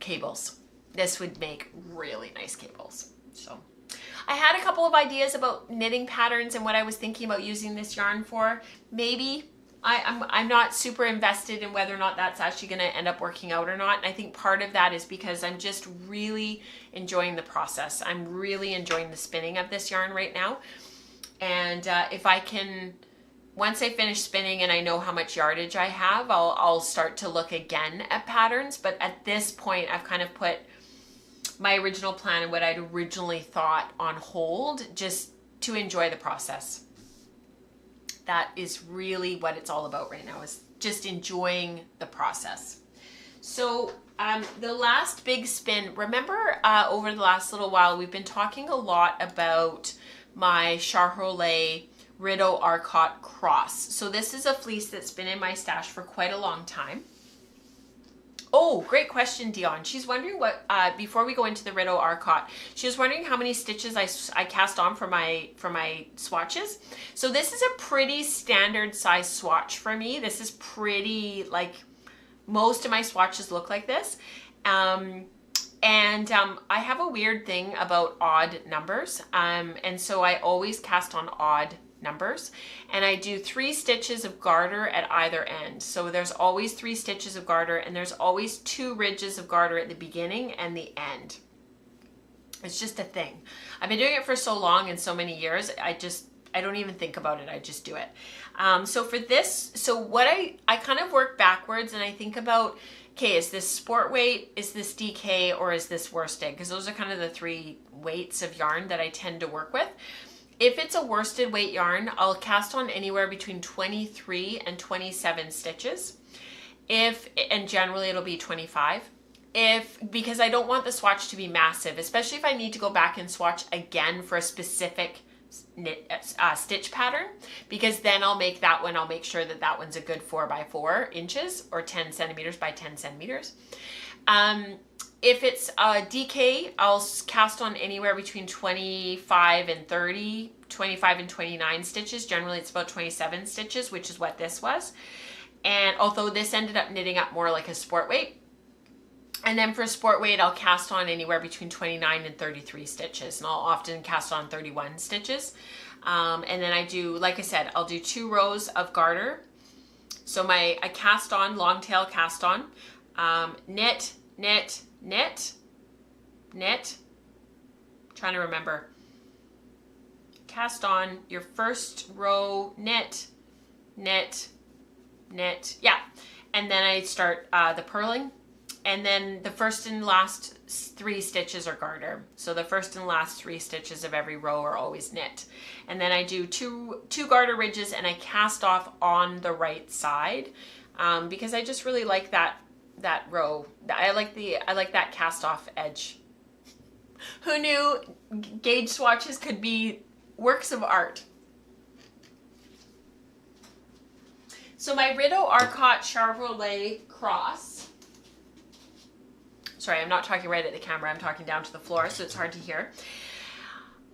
cables. This would make really nice cables. So I had a couple of ideas about knitting patterns and what I was thinking about using this yarn for. Maybe I'm not super invested in whether or not that's actually going to end up working out or not. And I think part of that is because I'm just really enjoying the process. I'm really enjoying the spinning of this yarn right now. And if I can, once I finish spinning and I know how much yardage I have, I'll start to look again at patterns. But at this point, I've kind of put my original plan and what I'd originally thought on hold just to enjoy the process. That is really what it's all about right now, is just enjoying the process. So the last big spin, remember over the last little while, we've been talking a lot about my Charollais Rideau-Arcott cross. So this is a fleece that's been in my stash for quite a long time. Oh, great question, Dion. She's wondering what, before we go into the Rideau-Arcott, she was wondering how many stitches I cast on for my swatches. So this is a pretty standard size swatch for me. This is pretty, like, most of my swatches look like this. I have a weird thing about odd numbers. And so I always cast on odd numbers, and I do 3 stitches of garter at either end. So there's always 3 stitches of garter, and there's always 2 ridges of garter at the beginning and the end. It's just a thing. I've been doing it for so long and so many years, I don't even think about it, I just do it. So for this, so what I kind of work backwards, and I think about, okay, is this sport weight, is this DK, or is this worsted? Because those are kind of the 3 weights of yarn that I tend to work with. If it's a worsted weight yarn, I'll cast on anywhere between 23 and 27 stitches. And generally it'll be 25. Because I don't want the swatch to be massive, especially if I need to go back and swatch again for a specific stitch pattern, because then I'll make that one, I'll make sure that that one's a good 4 by 4 inches or 10 centimeters by 10 centimeters. If it's a DK, I'll cast on anywhere between 25 and 30, 25 and 29 stitches. Generally, it's about 27 stitches, which is what this was. And although this ended up knitting up more like a sport weight. And then for sport weight, I'll cast on anywhere between 29 and 33 stitches. And I'll often cast on 31 stitches. And then I do, like I said, I'll do 2 rows of garter. So I cast on, long tail cast on, knit, knit, knit, knit, trying to remember, cast on your first row, knit, knit, knit, yeah, and then I start the purling, and then the first and last 3 stitches are garter. So the first and last 3 stitches of every row are always knit, and then I do two garter ridges, and I cast off on the right side because I just really like that row. I like that cast off edge. Who knew gauge swatches could be works of art? So my Rideau-Arcott Charollais cross. Sorry, I'm not talking right at the camera. I'm talking down to the floor, so it's hard to hear.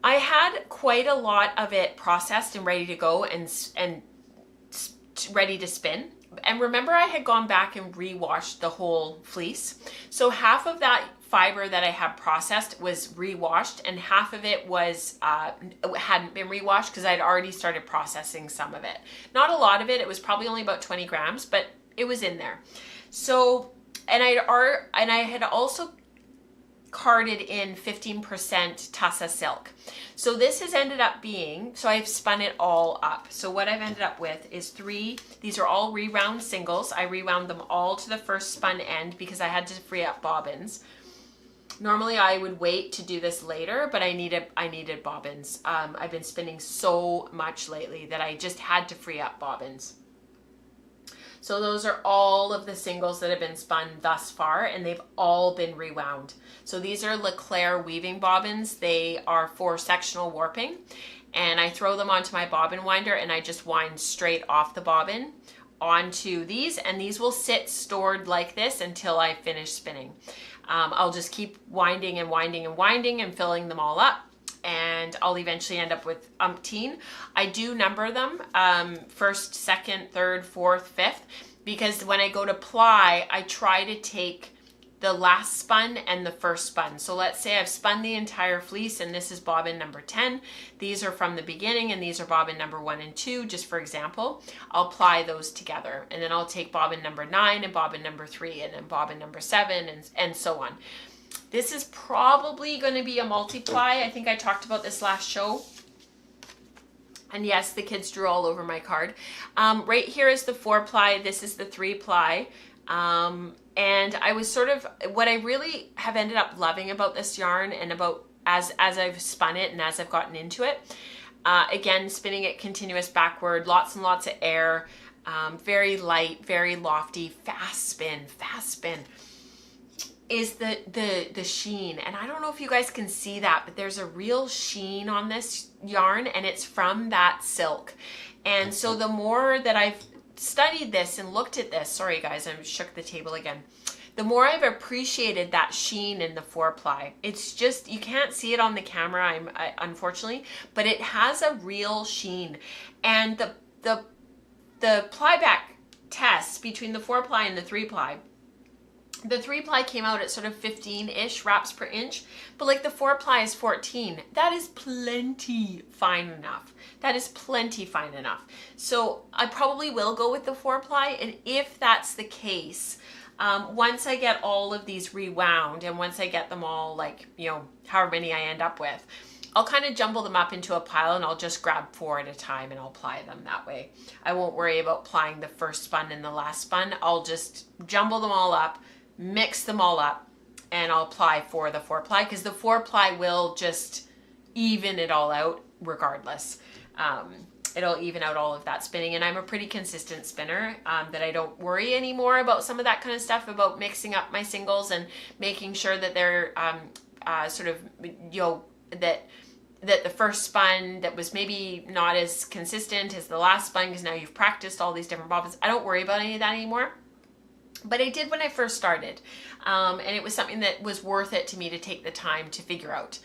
I had quite a lot of it processed and ready to go and ready to spin. And remember, I had gone back and re-washed the whole fleece. So half of that fiber that I had processed was re-washed, and half of it was hadn't been re-washed because I'd already started processing some of it. Not a lot of it. It was probably only about 20 grams, but it was in there. So, and I had also carded in 15% Tussa silk. So this has ended up being, so I've spun it all up. So what I've ended up with is these are all rewound singles. I rewound them all to the first spun end because I had to free up bobbins. Normally I would wait to do this later, but I needed bobbins. I've been spinning so much lately that I just had to free up bobbins. So those are all of the singles that have been spun thus far, and they've all been rewound. So these are Leclerc weaving bobbins. They are for sectional warping, and I throw them onto my bobbin winder and I just wind straight off the bobbin onto these, and these will sit stored like this until I finish spinning. I'll just keep winding and winding and winding and filling them all up, and I'll eventually end up with umpteen. I do number them, first, second, third, fourth, fifth, because when I go to ply, I try to take the last spun and the first spun. So let's say I've spun the entire fleece and this is bobbin number 10. These are from the beginning and these are bobbin number 1 and 2, just for example. I'll ply those together, and then I'll take bobbin number 9 and bobbin number 3 and then bobbin number 7 and so on. This is probably going to be a multiply. I think I talked about this last show. And yes, the kids drew all over my card. Right here is the 4-ply. This is the 3-ply. And I was sort of, what I really have ended up loving about this yarn, and about as I've spun it and as I've gotten into it, again, spinning it continuous backward, lots and lots of air, very light, very lofty, fast spin, is the sheen. And I don't know if you guys can see that, but there's a real sheen on this yarn, and it's from that silk. And so the more that I've studied this and looked at this, sorry guys, I shook the table again, the more I've appreciated that sheen in the 4-ply. It's just, you can't see it on the camera, unfortunately, but it has a real sheen. And the plyback tests between the 4-ply and the 3-ply, the 3-ply came out at sort of 15-ish wraps per inch, but like the 4-ply is 14. That is plenty fine enough. That is plenty fine enough. So I probably will go with the 4-ply, and if that's the case, once I get all of these rewound and once I get them all, like, you know, however many I end up with, I'll kind of jumble them up into a pile, and I'll just grab 4 at a time and I'll ply them that way. I won't worry about plying the first spun and the last spun. I'll just jumble them all up, mix them all up, and I'll ply for the 4-ply, because the 4-ply will just even it all out regardless. It'll even out all of that spinning, and I'm a pretty consistent spinner, that I don't worry anymore about some of that kind of stuff, about mixing up my singles and making sure that they're sort of, you know, that the first spun that was maybe not as consistent as the last spun, because now you've practiced all these different bobbins. I don't worry about any of that anymore. But I did when I first started, and it was something that was worth it to me to take the time to figure out.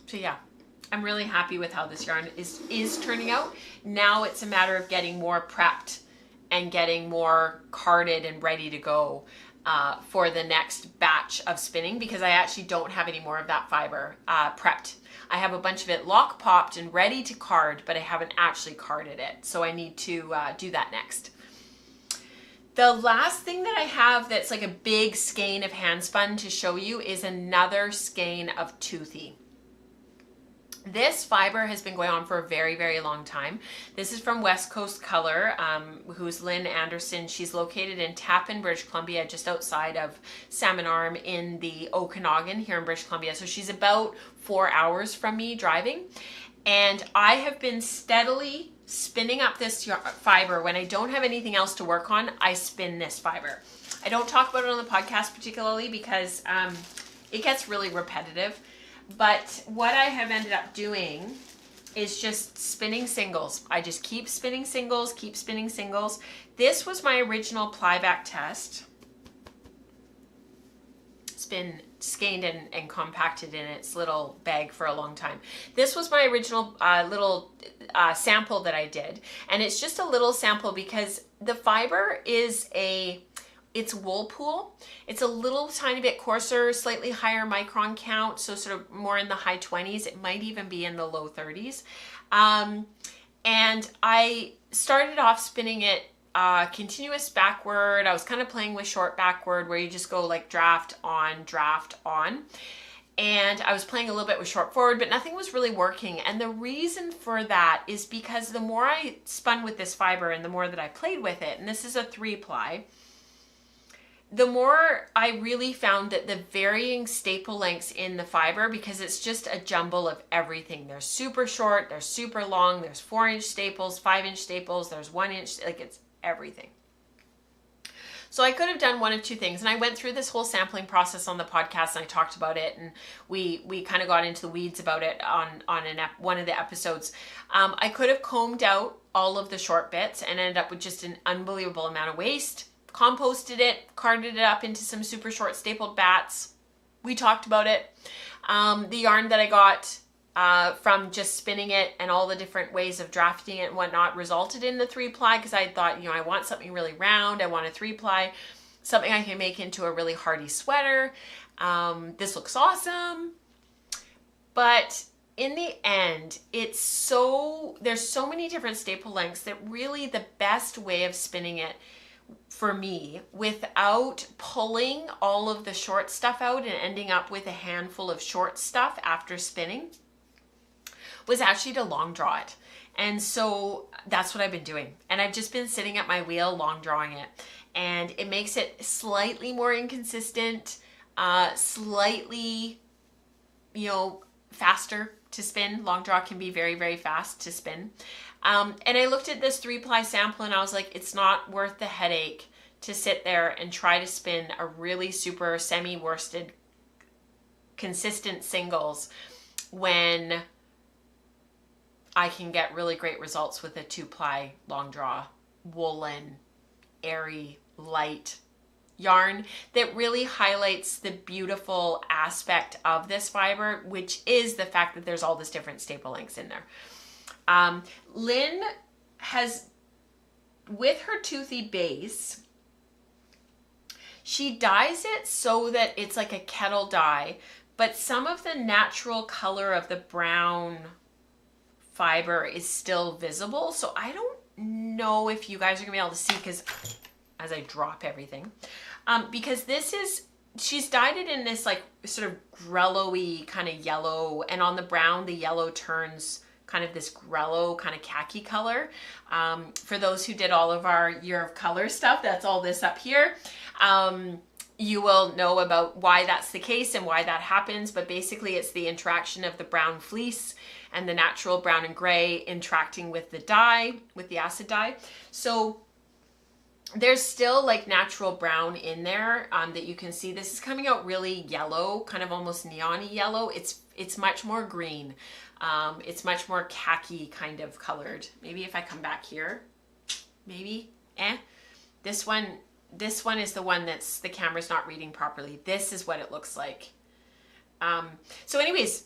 So yeah, I'm really happy with how this yarn is turning out. Now it's a matter of getting more prepped and getting more carded and ready to go for the next batch of spinning, because I actually don't have any more of that fiber prepped. I have a bunch of it lock popped and ready to card, but I haven't actually carded it. So I need to do that next. The last thing that I have that's like a big skein of handspun to show you is another skein of Toothy. This fiber has been going on for a very, very long time. This is from West Coast Color, who's Lynn Anderson. She's located in Tappan, British Columbia, just outside of Salmon Arm in the Okanagan here in British Columbia. So she's about 4 hours from me driving. And I have been steadily spinning up this fiber. When I don't have anything else to work on, I spin this fiber. I don't talk about it on the podcast particularly because it gets really repetitive. But what I have ended up doing is just spinning singles. I just keep spinning singles, keep spinning singles. This was my original plyback test. Spin skeined and compacted in its little bag for a long time. This was my original little sample that I did, and it's just a little sample because the fiber is it's Woolpool. It's a little tiny bit coarser, slightly higher micron count, so sort of more in the high 20s. It might even be in the low 30s. And I started off spinning it continuous backward. I was kind of playing with short backward, where you just go like draft on, and I was playing a little bit with short forward, but nothing was really working. And the reason for that is because the more I spun with this fiber and the more that I played with it, and this is a 3-ply, the more I really found that the varying staple lengths in the fiber, because it's just a jumble of everything. There's super short, there's super long, there's 4-inch staples, 5-inch staples, there's 1-inch, like it's everything. So I could have done one of two things, and I went through this whole sampling process on the podcast, and I talked about it, and we kind of got into the weeds about it on one of the episodes. I could have combed out all of the short bits and ended up with just an unbelievable amount of waste, composted it, carded it up into some super short stapled bats. We talked about it. The yarn that I got from just spinning it and all the different ways of drafting it and whatnot resulted in the 3-ply, because I thought, I want something really round. I want a 3-ply, something I can make into a really hardy sweater. This looks awesome. But in the end, there's so many different staple lengths that really the best way of spinning it for me, without pulling all of the short stuff out and ending up with a handful of short stuff after spinning, was actually to long draw it. And so that's what I've been doing. And I've just been sitting at my wheel long drawing it. And it makes it slightly more inconsistent, slightly, faster to spin. Long draw can be very, very fast to spin. And I looked at this 3-ply sample and I was like, it's not worth the headache to sit there and try to spin a really super semi-worsted consistent singles when I can get really great results with a 2-ply long draw, woolen, airy, light yarn that really highlights the beautiful aspect of this fiber, which is the fact that there's all this different staple lengths in there. Lynn has, with her Toothy base, she dyes it so that it's like a kettle dye, but some of the natural color of the brown fiber is still visible. So I don't know if you guys are gonna be able to see, because as I drop everything, because she's dyed it in this like sort of grello-y kind of yellow, and on the brown, the yellow turns kind of this grello kind of khaki color. For those who did all of our Year of Color stuff, that's all this up here. You will know about why that's the case and why that happens, but basically it's the interaction of the brown fleece and the natural brown and gray interacting with the dye, with the acid dye. So there's still like natural brown in there that you can see. This is coming out really yellow, kind of almost neon-y yellow. It's much more green. It's much more khaki kind of colored. Maybe if I come back here, maybe, This one is the one that's, the camera's not reading properly. This is what it looks like. So anyways,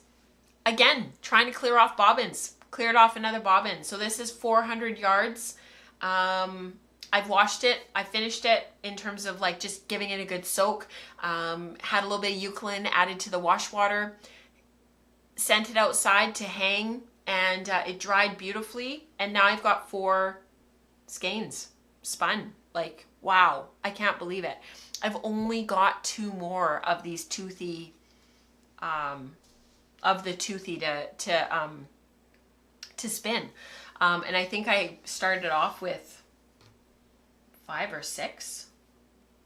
again, trying to clear off bobbins, cleared off another bobbin. So this is 400 yards. I've washed it. I finished it in terms of like just giving it a good soak. Had a little bit of Eucalyptus added to the wash water. Sent it outside to hang, and it dried beautifully. And now I've got 4 skeins spun. Like, wow, I can't believe it. I've only got 2 more of these Toothy, to spin. And I think I started off with 5 or 6.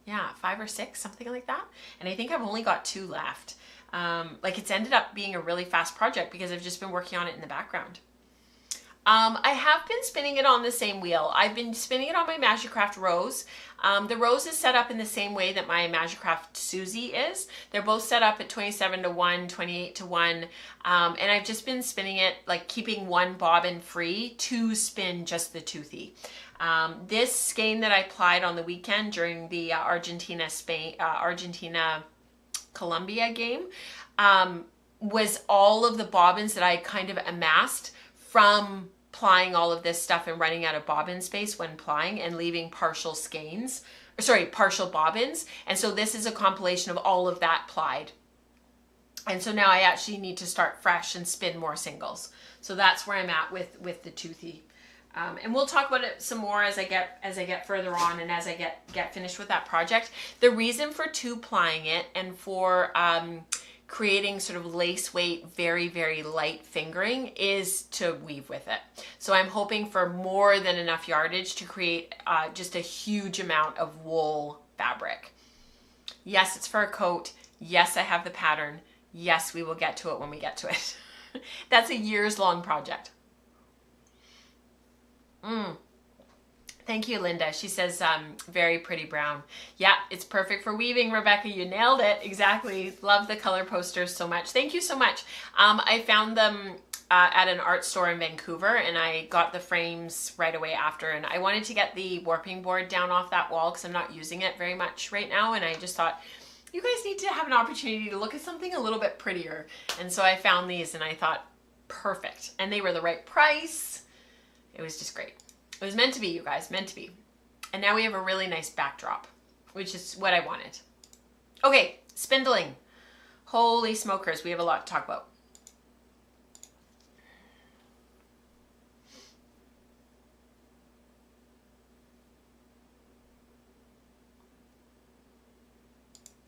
Yeah, 5 or 6, something like that. And I think I've only got 2 left. Like it's ended up being a really fast project because I've just been working on it in the background. I have been spinning it on the same wheel. I've been spinning it on my Magicraft Rose. The Rose is set up in the same way that my Magicraft Susie is. They're both set up at 27-to-1, 28-to-1. And I've just been spinning it, like keeping one bobbin free to spin just the Toothy. This skein that I plied on the weekend during the Argentina Columbia game, was all of the bobbins that I kind of amassed from plying all of this stuff and running out of bobbin space when plying and leaving partial skeins, partial bobbins. And so this is a compilation of all of that plied. And so now I actually need to start fresh and spin more singles. So that's where I'm at with the Toothy. And we'll talk about it some more as I get further on and as I get finished with that project. The reason for two-plying it and for creating sort of lace weight, very, very light fingering is to weave with it. So I'm hoping for more than enough yardage to create just a huge amount of wool fabric. Yes, it's for a coat. Yes, I have the pattern. Yes, we will get to it when we get to it. That's a years-long project. Thank you, Linda. She says, very pretty brown. Yeah, it's perfect for weaving, Rebecca. You nailed it. Exactly. Love the color posters so much. Thank you so much. I found them at an art store in Vancouver, and I got the frames right away after. And I wanted to get the warping board down off that wall because I'm not using it very much right now. And I just thought, you guys need to have an opportunity to look at something a little bit prettier. And so I found these and I thought, perfect. And they were the right price. It was just great. It was meant to be, you guys, meant to be. And now we have a really nice backdrop, which is what I wanted. Okay, spindling. Holy smokers, we have a lot to talk about.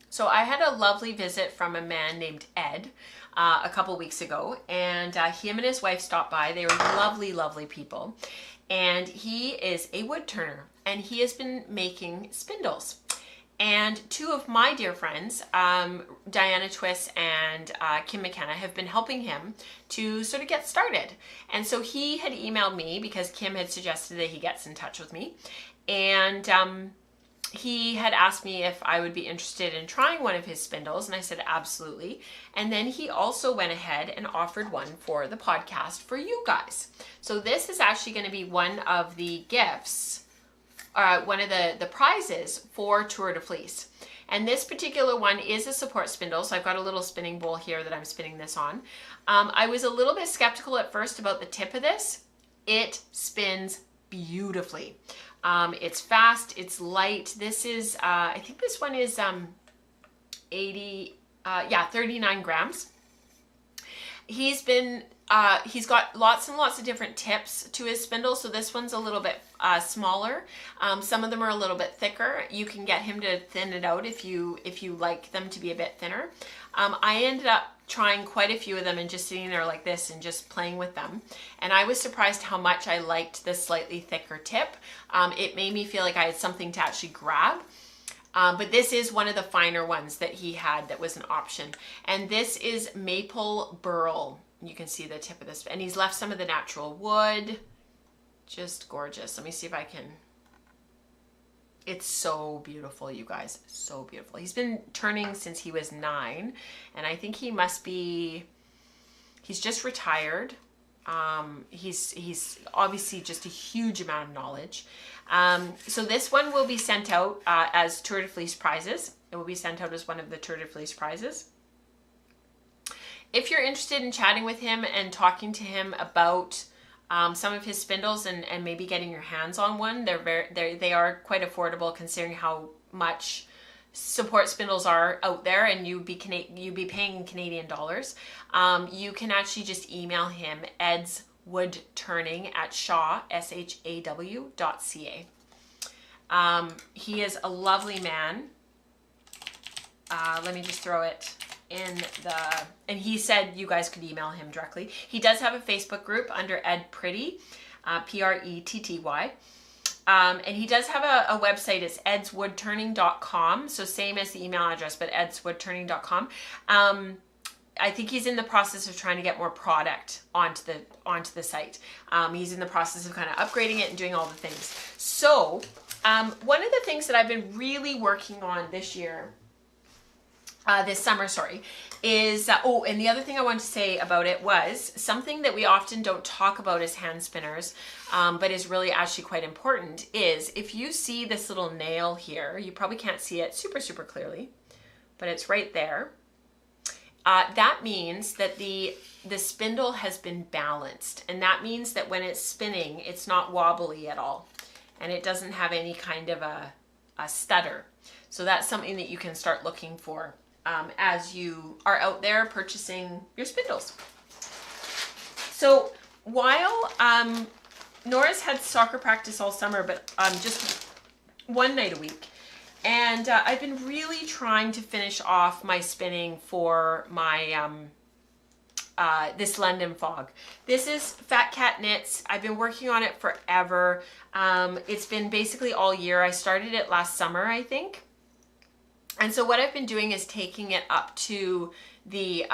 So I had a lovely visit from a man named Ed a couple weeks ago, and him and his wife stopped by. They were lovely, lovely people. And he is a wood turner, and he has been making spindles. And two of my dear friends, Diana Twiss and Kim McKenna, have been helping him to sort of get started. And so he had emailed me because Kim had suggested that he gets in touch with me. And he had asked me if I would be interested in trying one of his spindles, and I said absolutely. And then he also went ahead and offered one for the podcast for you guys. So this is actually going to be one of the gifts, one of the prizes for Tour de Fleece. And this particular one is a support spindle, so I've got a little spinning bowl here that I'm spinning this on. I was a little bit skeptical at first about the tip of this. It spins beautifully. It's fast, it's light. This is, I think this one is 39 grams. He's got lots and lots of different tips to his spindle. So this one's a little bit smaller. Some of them are a little bit thicker. You can get him to thin it out if you like them to be a bit thinner. I ended up trying quite a few of them and just sitting there like this and just playing with them. And I was surprised how much I liked the slightly thicker tip. It made me feel like I had something to actually grab. But this is one of the finer ones that he had that was an option. And this is maple burl. You can see the tip of this. And he's left some of the natural wood. Just gorgeous. Let me see if I can... It's so beautiful, you guys. So beautiful. He's been turning since he was 9. And I think he must be... He's just retired. He's obviously just a huge amount of knowledge. So this one will be sent out as Tour de Fleece prizes. It will be sent out as one of the Tour de Fleece prizes. If you're interested in chatting with him and talking to him about some of his spindles and maybe getting your hands on one, they are quite affordable considering how much support spindles are out there, and you'd be paying in Canadian dollars. You can actually just email him edswoodturning@shaw.ca. He is a lovely man. Let me just throw it in the, and he said you guys could email him directly. He does have a Facebook group under Ed Pretty, Pretty. And he does have a website. It's edswoodturning.com. So same as the email address, but edswoodturning.com. I think he's in the process of trying to get more product onto the site. He's in the process of kind of upgrading it and doing all the things. So one of the things that I've been really working on this summer, is, and the other thing I wanted to say about it was something that we often don't talk about as hand spinners, but is really actually quite important, is if you see this little nail here, you probably can't see it super, super clearly, but it's right there. that means that the spindle has been balanced, and that means that when it's spinning, it's not wobbly at all, and it doesn't have any kind of a stutter. So that's something that you can start looking for as you are out there purchasing your spindles. So while Nora's had soccer practice all summer, but just one night a week. And I've been really trying to finish off my spinning for my this London fog. This is Fat Cat Knits. I've been working on it forever. It's been basically all year. I started it last summer, I think. And so what I've been doing is taking it up to the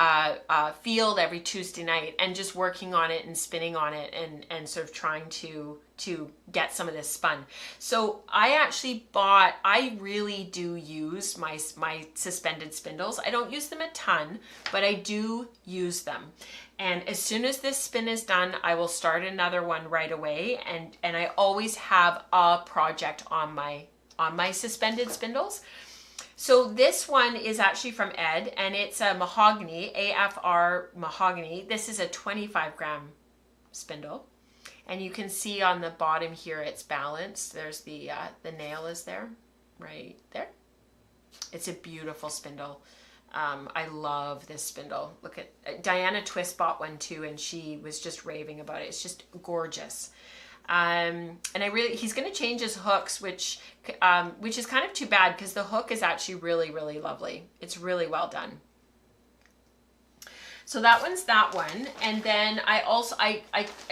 field every Tuesday night and just working on it and spinning on it and sort of trying to get some of this spun. So I really do use my suspended spindles. I don't use them a ton, but I do use them. And as soon as this spin is done, I will start another one right away. And I always have a project on my suspended spindles. So this one is actually from Ed, and it's a mahogany, AFR mahogany. This is a 25 gram spindle. And you can see on the bottom here, it's balanced. There's the nail is there, right there. It's a beautiful spindle. I love this spindle. Look at, Diana Twist bought one too, and she was just raving about it. It's just gorgeous. And he's going to change his hooks, which is kind of too bad because the hook is actually really, really lovely. It's really well done. So that one's that one. And then I also, I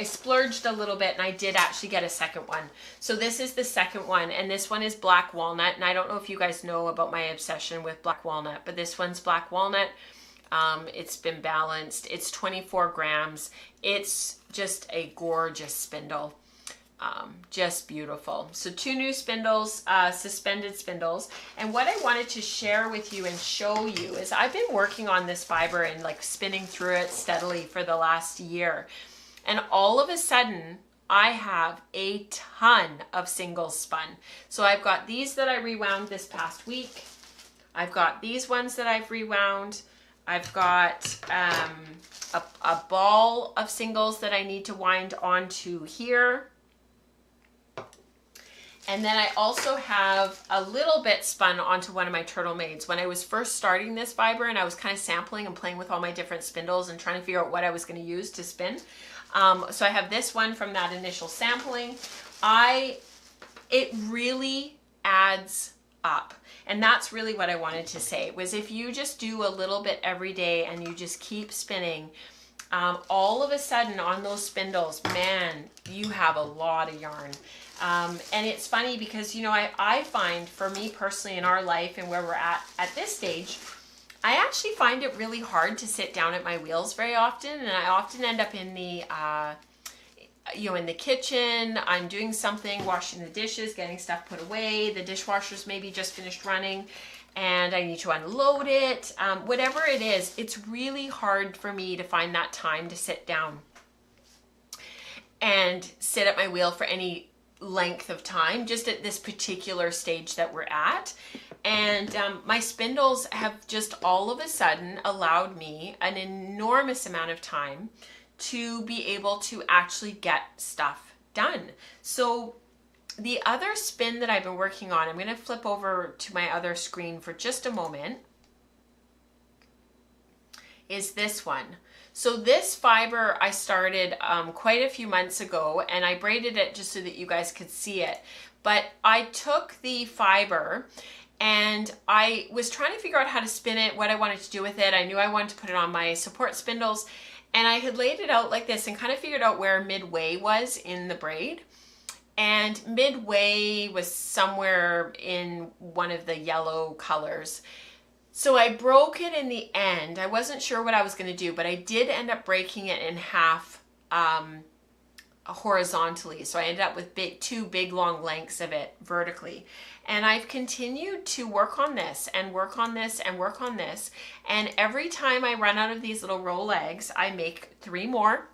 splurged a little bit and I did actually get a second one. So this is the second one, and this one is black walnut. And I don't know if you guys know about my obsession with black walnut, but this one's black walnut. It's been balanced. It's 24 grams. It's just a gorgeous spindle. Just beautiful. So 2 new spindles, suspended spindles. And what I wanted to share with you and show you is I've been working on this fiber and like spinning through it steadily for the last year. And all of a sudden I have a ton of singles spun. So I've got these that I rewound this past week. I've got these ones that I've rewound. I've got a ball of singles that I need to wind onto here. And then I also have a little bit spun onto one of my Turtle Maids. When I was first starting this fiber and I was kind of sampling and playing with all my different spindles and trying to figure out what I was going to use to spin. So I have this one from that initial sampling. It really adds up. And that's really what I wanted to say, was if you just do a little bit every day and you just keep spinning, all of a sudden on those spindles, man, you have a lot of yarn. And it's funny because, you know, I find for me personally in our life and where we're at this stage, I actually find it really hard to sit down at my wheels very often. And I often end up in the, in the kitchen. I'm doing something, washing the dishes, getting stuff put away. The dishwasher's maybe just finished running and I need to unload it. Whatever it is, it's really hard for me to find that time to sit down and sit at my wheel for any length of time, just at this particular stage that we're at. And my spindles have just all of a sudden allowed me an enormous amount of time to be able to actually get stuff done. So the other spin that I've been working on, I'm going to flip over to my other screen for just a moment, is this one. So this fiber I started quite a few months ago, and I braided it just so that you guys could see it. But I took the fiber and I was trying to figure out how to spin it, what I wanted to do with it. I knew I wanted to put it on my support spindles, and I had laid it out like this and kind of figured out where midway was in the braid. And midway was somewhere in one of the yellow colors. So I broke it in the end. I wasn't sure what I was going to do, but I did end up breaking it in half horizontally. So I ended up with two big long lengths of it vertically. And I've continued to work on this and work on this and work on this. And every time I run out of these little rolags, I make 3 more.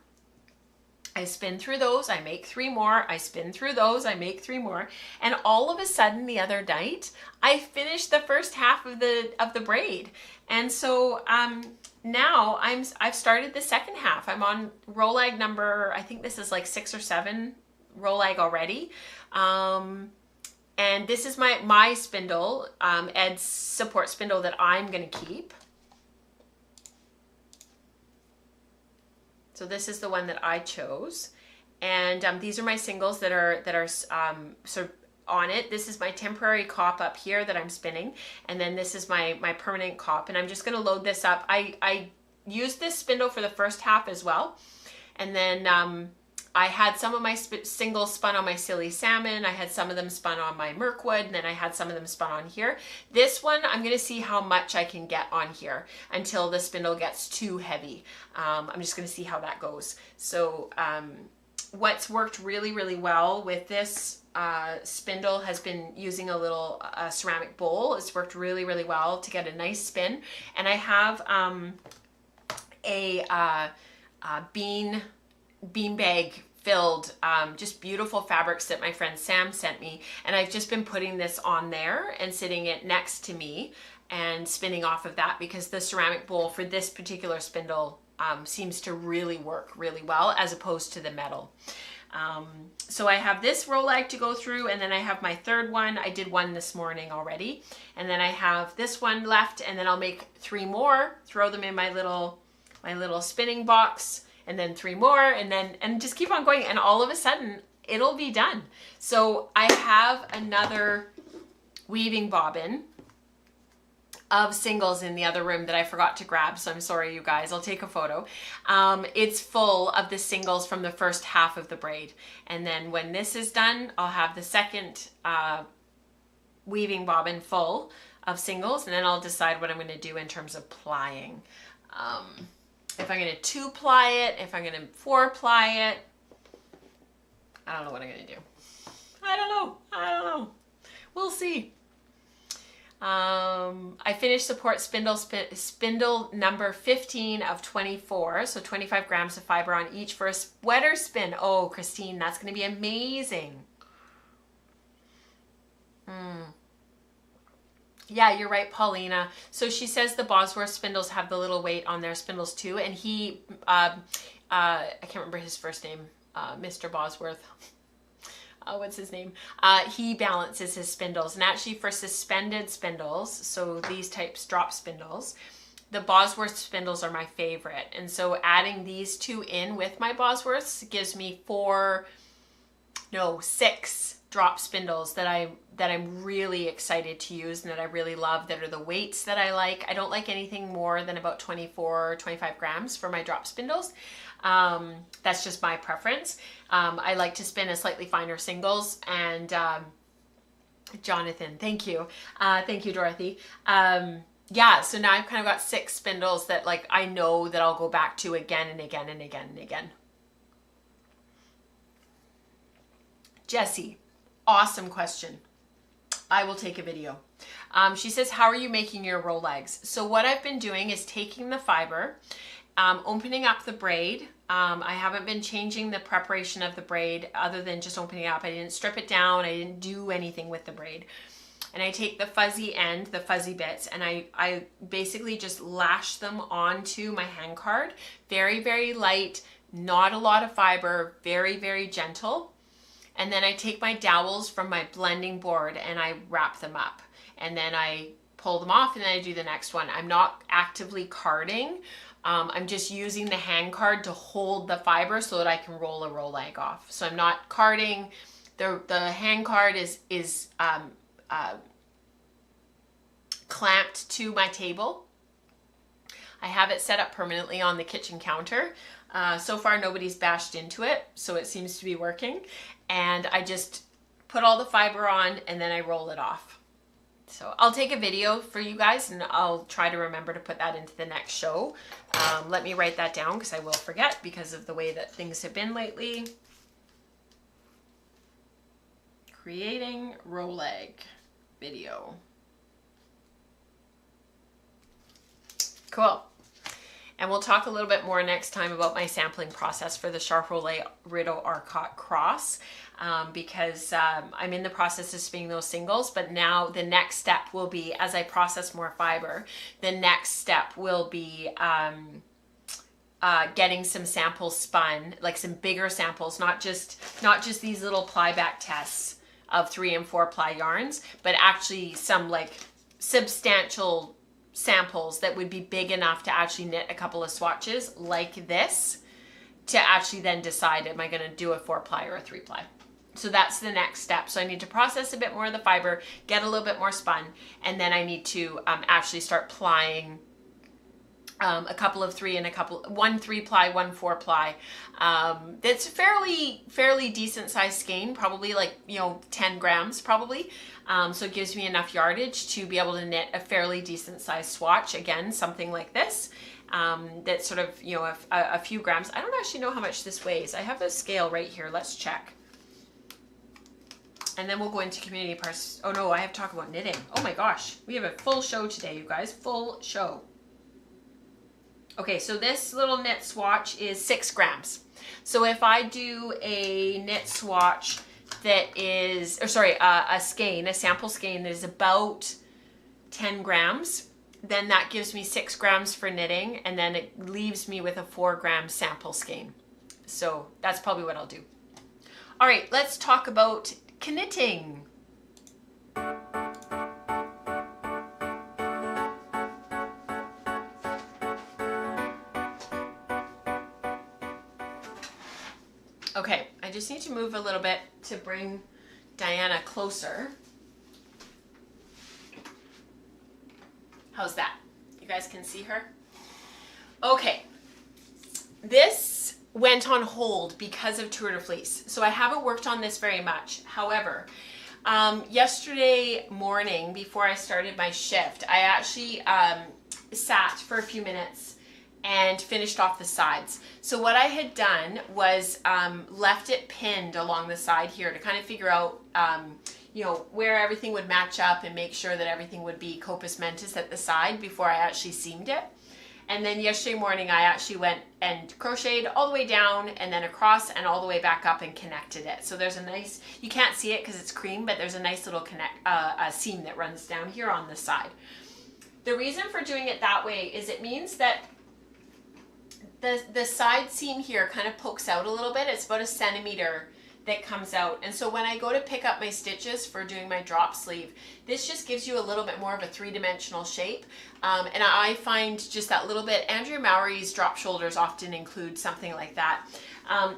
I spin through those, I make 3 more, I spin through those, I make 3 more, and all of a sudden the other night, I finished the first half of the braid. And so now I've started the second half. I'm on rolag number, I think this is like 6 or 7 rolag already. And this is my spindle, Ed's support spindle that I'm gonna keep. So this is the one that I chose, and these are my singles that are sort of on it. This is my temporary cop up here that I'm spinning, and then this is my permanent cop, and I'm just going to load this up. I used this spindle for the first half as well, and then I had some of my singles spun on my silly salmon. I had some of them spun on my Mirkwood, and then I had some of them spun on here. This one, I'm going to see how much I can get on here until the spindle gets too heavy. I'm just going to see how that goes. So what's worked really, really well with this spindle has been using a little ceramic bowl. It's worked really, really well to get a nice spin. And I have a bean bag filled just beautiful fabrics that my friend Sam sent me, and I've just been putting this on there and sitting it next to me and spinning off of that, because the ceramic bowl for this particular spindle seems to really work really well as opposed to the metal. So I have this rolag to go through, and then I have my third one. I did one this morning already, and then I have this one left, and then I'll make 3 more, throw them in my little spinning box, and then 3 more, and just keep on going, and all of a sudden it'll be done. So I have another weaving bobbin of singles in the other room that I forgot to grab, so I'm sorry you guys, I'll take a photo. It's full of the singles from the first half of the braid, and then when this is done, I'll have the second weaving bobbin full of singles, and then I'll decide what I'm going to do in terms of plying. If I'm going to 2-ply it, if I'm going to 4-ply it, I don't know what I'm going to do. I don't know. We'll see. I finished support spindle number 15 of 24, so 25 grams of fiber on each for a sweater spin. Oh, Christine, that's going to be amazing. Yeah, you're right, Paulina. So she says the Bosworth spindles have the little weight on their spindles too, and he, I can't remember his first name, Mr. Bosworth. What's his name? He balances his spindles, and actually for suspended spindles, so these types drop spindles, the Bosworth spindles are my favorite, and so adding these 2 in with my Bosworths gives me 6 drop spindles that I'm really excited to use and that I really love, that are the weights that I like. I don't like anything more than about 24 or 25 grams for my drop spindles. That's just my preference. I like to spin a slightly finer singles, and Jonathan, thank you. Thank you, Dorothy. Yeah, so now I've kind of got 6 spindles that like I know that I'll go back to again and again and again and again. Jessie, awesome question. I will take a video. She says, how are you making your rolags? So what I've been doing is taking the fiber, opening up the braid. I haven't been changing the preparation of the braid other than just opening it up. I didn't strip it down. I didn't do anything with the braid. And I take the fuzzy end, the fuzzy bits, and I basically just lash them onto my hand card. Very, very light, not a lot of fiber, very, very gentle. And then I take my dowels from my blending board and I wrap them up. And then I pull them off and then I do the next one. I'm not actively carding. I'm just using the hand card to hold the fiber so that I can roll a rolag off. So I'm not carding. The hand card is clamped to my table. I have it set up permanently on the kitchen counter. So far nobody's bashed into it, so it seems to be working. And I just put all the fiber on and then I roll it off. So I'll take a video for you guys and I'll try to remember to put that into the next show. Let me write that down because I will forget because of the way that things have been lately. Creating rolag video. Cool. And we'll talk a little bit more next time about my sampling process for the Charollais Rideau-Arcott cross, because I'm in the process of spinning those singles, but now the next step will be, as I process more fiber, the next step will be getting some samples spun, like some bigger samples, not just these little ply back tests of 3 and 4 ply yarns, but actually some like substantial samples that would be big enough to actually knit a couple of swatches like this, to actually then decide, am I going to do a 4 ply or a 3 ply? So that's the next step. So I need to process a bit more of the fiber, get a little bit more spun, and then I need to actually start plying a couple of 3 and one 3 ply, one 4 ply. That's fairly decent sized skein, probably like, 10 grams probably. So it gives me enough yardage to be able to knit a fairly decent sized swatch. Again, something like this, that's sort of, a few grams. I don't actually know how much this weighs. I have a scale right here. Let's check. And then we'll go into community parts. Oh no, I have to talk about knitting. Oh my gosh, we have a full show today, you guys, full show. Okay, so this little knit swatch is 6 grams. So if I do a knit swatch that is, a skein, a sample skein that is about 10 grams, then that gives me 6 grams for knitting, and then it leaves me with a 4 gram sample skein. So that's probably what I'll do. All right, let's talk about knitting. Okay, I just need to move a little bit to bring Diana closer. How's that? You guys can see her? Okay, this went on hold because of Tour de Fleece, so I haven't worked on this very much. However, yesterday morning before I started my shift, I actually sat for a few minutes and finished off the sides. So what I had done was left it pinned along the side here to kind of figure out where everything would match up and make sure that everything would be compos mentis at the side before I actually seamed it. And then yesterday morning I actually went and crocheted all the way down and then across and all the way back up and connected it. So there's a nice, you can't see it because it's cream, but there's a nice little seam that runs down here on the side. The reason for doing it that way is it means that the side seam here kind of pokes out a little bit. It's about 1 centimeter that comes out. And so when I go to pick up my stitches for doing my drop sleeve, this just gives you a little bit more of a 3-dimensional shape. And I find just that little bit, Andrea Mowry's drop shoulders often include something like that.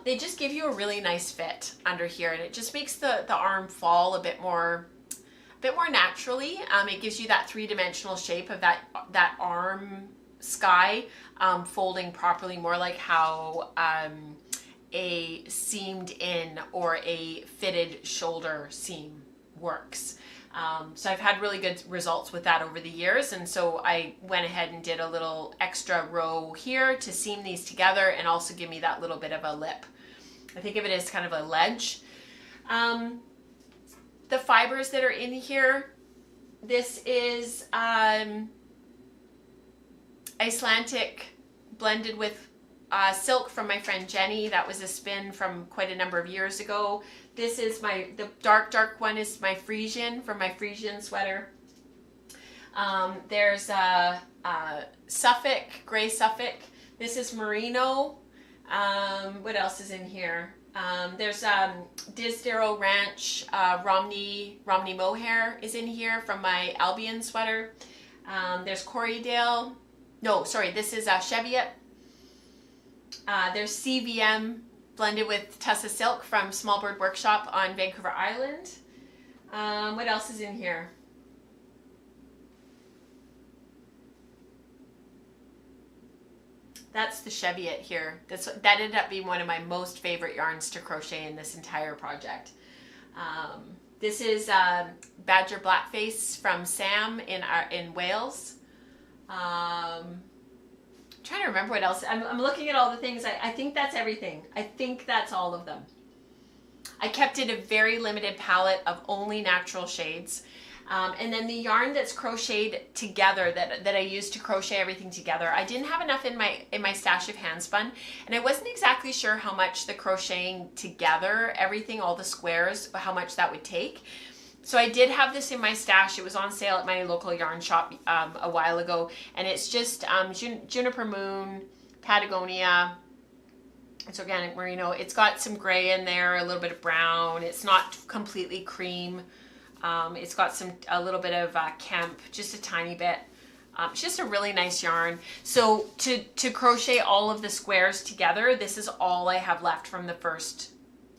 They just give you a really nice fit under here, and it just makes the arm fall a bit more naturally. It gives you that 3-dimensional shape of that arm sky folding properly, more like how a seamed in or a fitted shoulder seam works. So I've had really good results with that over the years, and so I went ahead and did a little extra row here to seam these together and also give me that little bit of a lip. I think of it as kind of a ledge. The fibers that are in here, this is Icelandic blended with silk from my friend Jenny. That was a spin from quite a number of years ago. This is the dark one is my Frisian from my Frisian sweater. There's Suffolk, gray Suffolk. This is merino. What else is in here? There's Disdero Ranch Romney mohair is in here from my Albion sweater. There's Corriedale. No, sorry, this is Cheviot. There's CVM blended with Tessa Silk from Small Bird Workshop on Vancouver Island. What else is in here? That's the Cheviot here. That ended up being one of my most favorite yarns to crochet in this entire project. This is Badger Blackface from Sam in Wales. Trying to remember what else. I'm looking at all the things. I think that's everything. I think that's all of them. I kept it a very limited palette of only natural shades. And then the yarn that's crocheted together that I used to crochet everything together, I didn't have enough in my stash of Handspun, and I wasn't exactly sure how much the crocheting together, everything, all the squares, how much that would take. So I did have this in my stash. It was on sale at my local yarn shop a while ago, and it's just Juniper Moon, Patagonia. It's organic merino. It's got some gray in there, a little bit of brown. It's not completely cream. It's got a little bit of Kemp, just a tiny bit. It's just a really nice yarn. So to crochet all of the squares together, this is all I have left from the first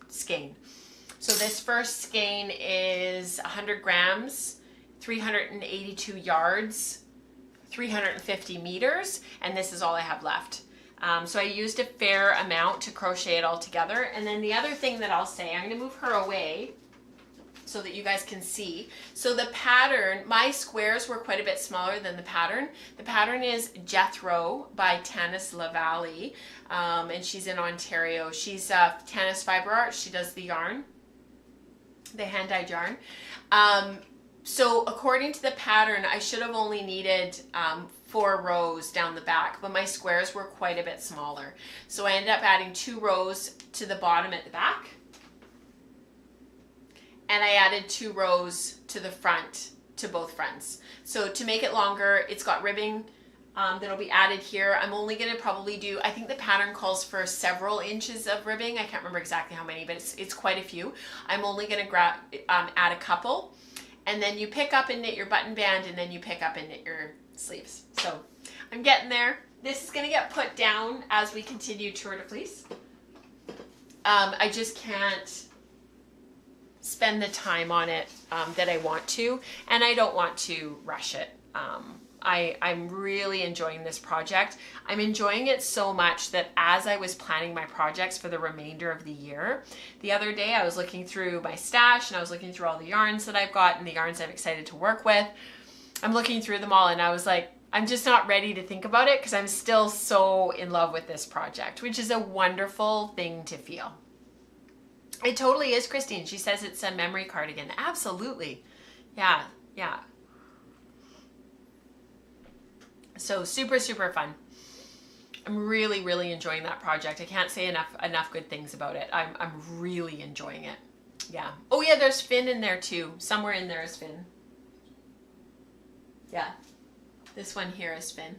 skein. So this first skein is 100 grams, 382 yards, 350 meters, and this is all I have left. So I used a fair amount to crochet it all together. And then the other thing that I'll say, I'm going to move her away so that you guys can see. So the pattern, my squares were quite a bit smaller than the pattern. The pattern is Jethro by Tanis LaValle, and she's in Ontario. She's Tanis Fibre Art. She does the yarn, the hand-dyed yarn. So according to the pattern, I should have only needed 4 rows down the back, but my squares were quite a bit smaller. So I ended up adding 2 rows to the bottom at the back, and I added 2 rows to the front, to both fronts. So to make it longer, it's got ribbing that'll be added here. I'm only going to probably do, I think the pattern calls for several inches of ribbing. I can't remember exactly how many, but it's quite a few. I'm only going to add a couple, and then you pick up and knit your button band, and then you pick up and knit your sleeves. So I'm getting there. This is going to get put down as we continue Tour de Fleece. I just can't spend the time on it that I want to, and I don't want to rush it. I'm really enjoying this project. I'm enjoying it so much that as I was planning my projects for the remainder of the year, the other day I was looking through my stash and I was looking through all the yarns that I've got and the yarns I'm excited to work with. I'm looking through them all and I was like, I'm just not ready to think about it because I'm still so in love with this project, which is a wonderful thing to feel. It totally is, Christine. She says it's a memory cardigan. Absolutely. Yeah, yeah. So super, super fun. I'm really, really enjoying that project. I can't say enough good things about it. I'm really enjoying it. Yeah. Oh yeah, there's Finn in there too. Somewhere in there is Finn. Yeah. This one here is Finn.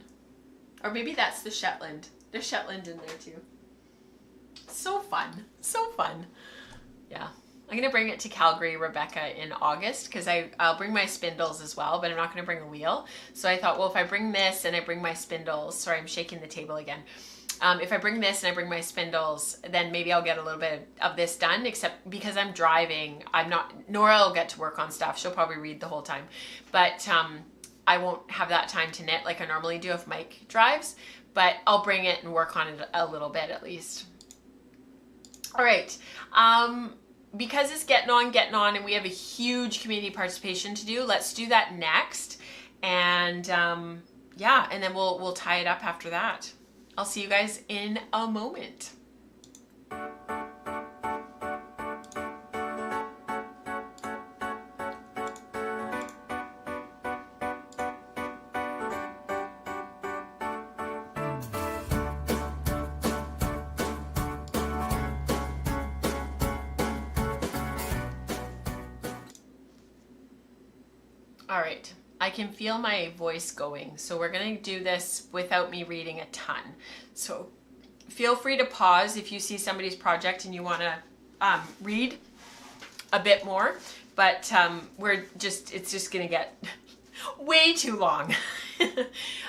Or maybe that's the Shetland. There's Shetland in there too. So fun. So fun. Yeah. I'm going to bring it to Calgary, Rebecca, in August because I'll bring my spindles as well, but I'm not going to bring a wheel. So I thought, well, if I bring this and I bring my spindles, sorry, I'm shaking the table again. If I bring this and I bring my spindles, then maybe I'll get a little bit of this done, except because I'm driving, Nora will get to work on stuff. She'll probably read the whole time, but I won't have that time to knit like I normally do if Mike drives, but I'll bring it and work on it a little bit at least. All right. Because it's getting on and we have a huge community participation to do, let's do that next. And yeah, and then we'll tie it up after that. I'll see you guys in a moment. All right, I can feel my voice going, so we're gonna do this without me reading a ton. So feel free to pause if you see somebody's project and you wanna read a bit more, but it's just gonna get way too long.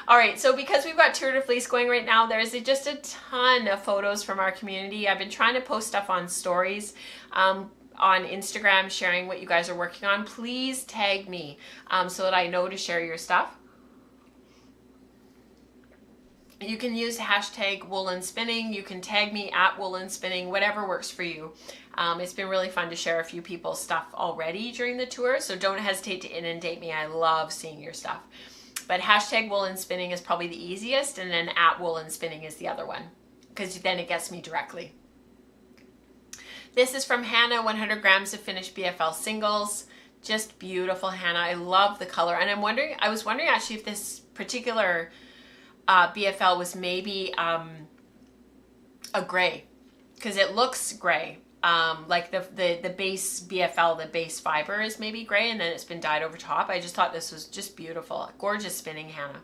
All right, so because we've got Tour de Fleece going right now, there's just a ton of photos from our community. I've been trying to post stuff on stories, on Instagram, sharing what you guys are working on. Please tag me so that I know to share your stuff. You can use hashtag woolen spinning. You can tag me at woolen spinning, whatever works for you. It's been really fun to share a few people's stuff already during the tour, so don't hesitate to inundate me. I love seeing your stuff. But hashtag woolen spinning is probably the easiest, and then at woolen spinning is the other one, because then it gets me directly. This is from Hannah, 100 grams of finished BFL singles, Just beautiful, Hannah. I love the color. And I was wondering actually if this particular BFL was maybe a gray, because it looks gray. Like the base BFL, the base fiber is maybe gray, and then it's been dyed over top. I just thought this was just beautiful. Gorgeous spinning, Hannah.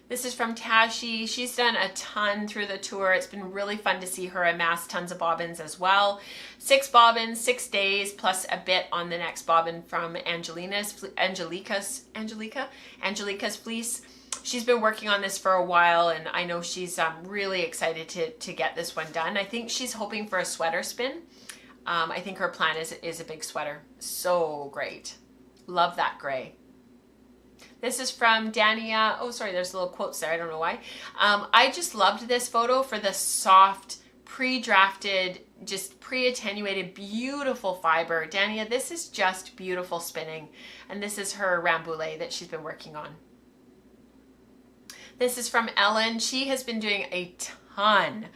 This is from Tashi. She's done a ton through the tour. It's been really fun to see her amass tons of bobbins as well. 6 bobbins, 6 days, plus a bit on the next bobbin from Angelica's Fleece. She's been working on this for a while, and I know she's really excited to get this one done. I think she's hoping for a sweater spin. I think her plan is a big sweater. So great. Love that gray. This is from Dania. Oh, sorry, there's little quotes there. I don't know why. I just loved this photo for the soft, pre-drafted, just pre-attenuated, beautiful fiber. Dania, this is just beautiful spinning. And this is her rambouillet that she's been working on. This is from Ellen. She has been doing a ton.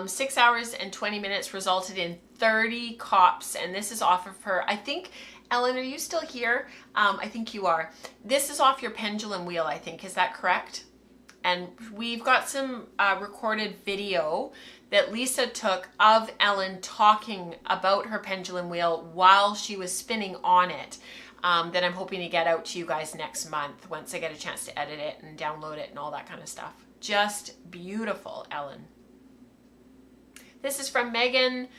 6 hours and 20 minutes resulted in 30 cops. And this is off of her, I think, Ellen, are you still here? I think you are. This is off your pendulum wheel, I think. Is that correct? And we've got some recorded video that Lisa took of Ellen talking about her pendulum wheel while she was spinning on it, that I'm hoping to get out to you guys next month once I get a chance to edit it and download it and all that kind of stuff. Just beautiful, Ellen. This is from Megan.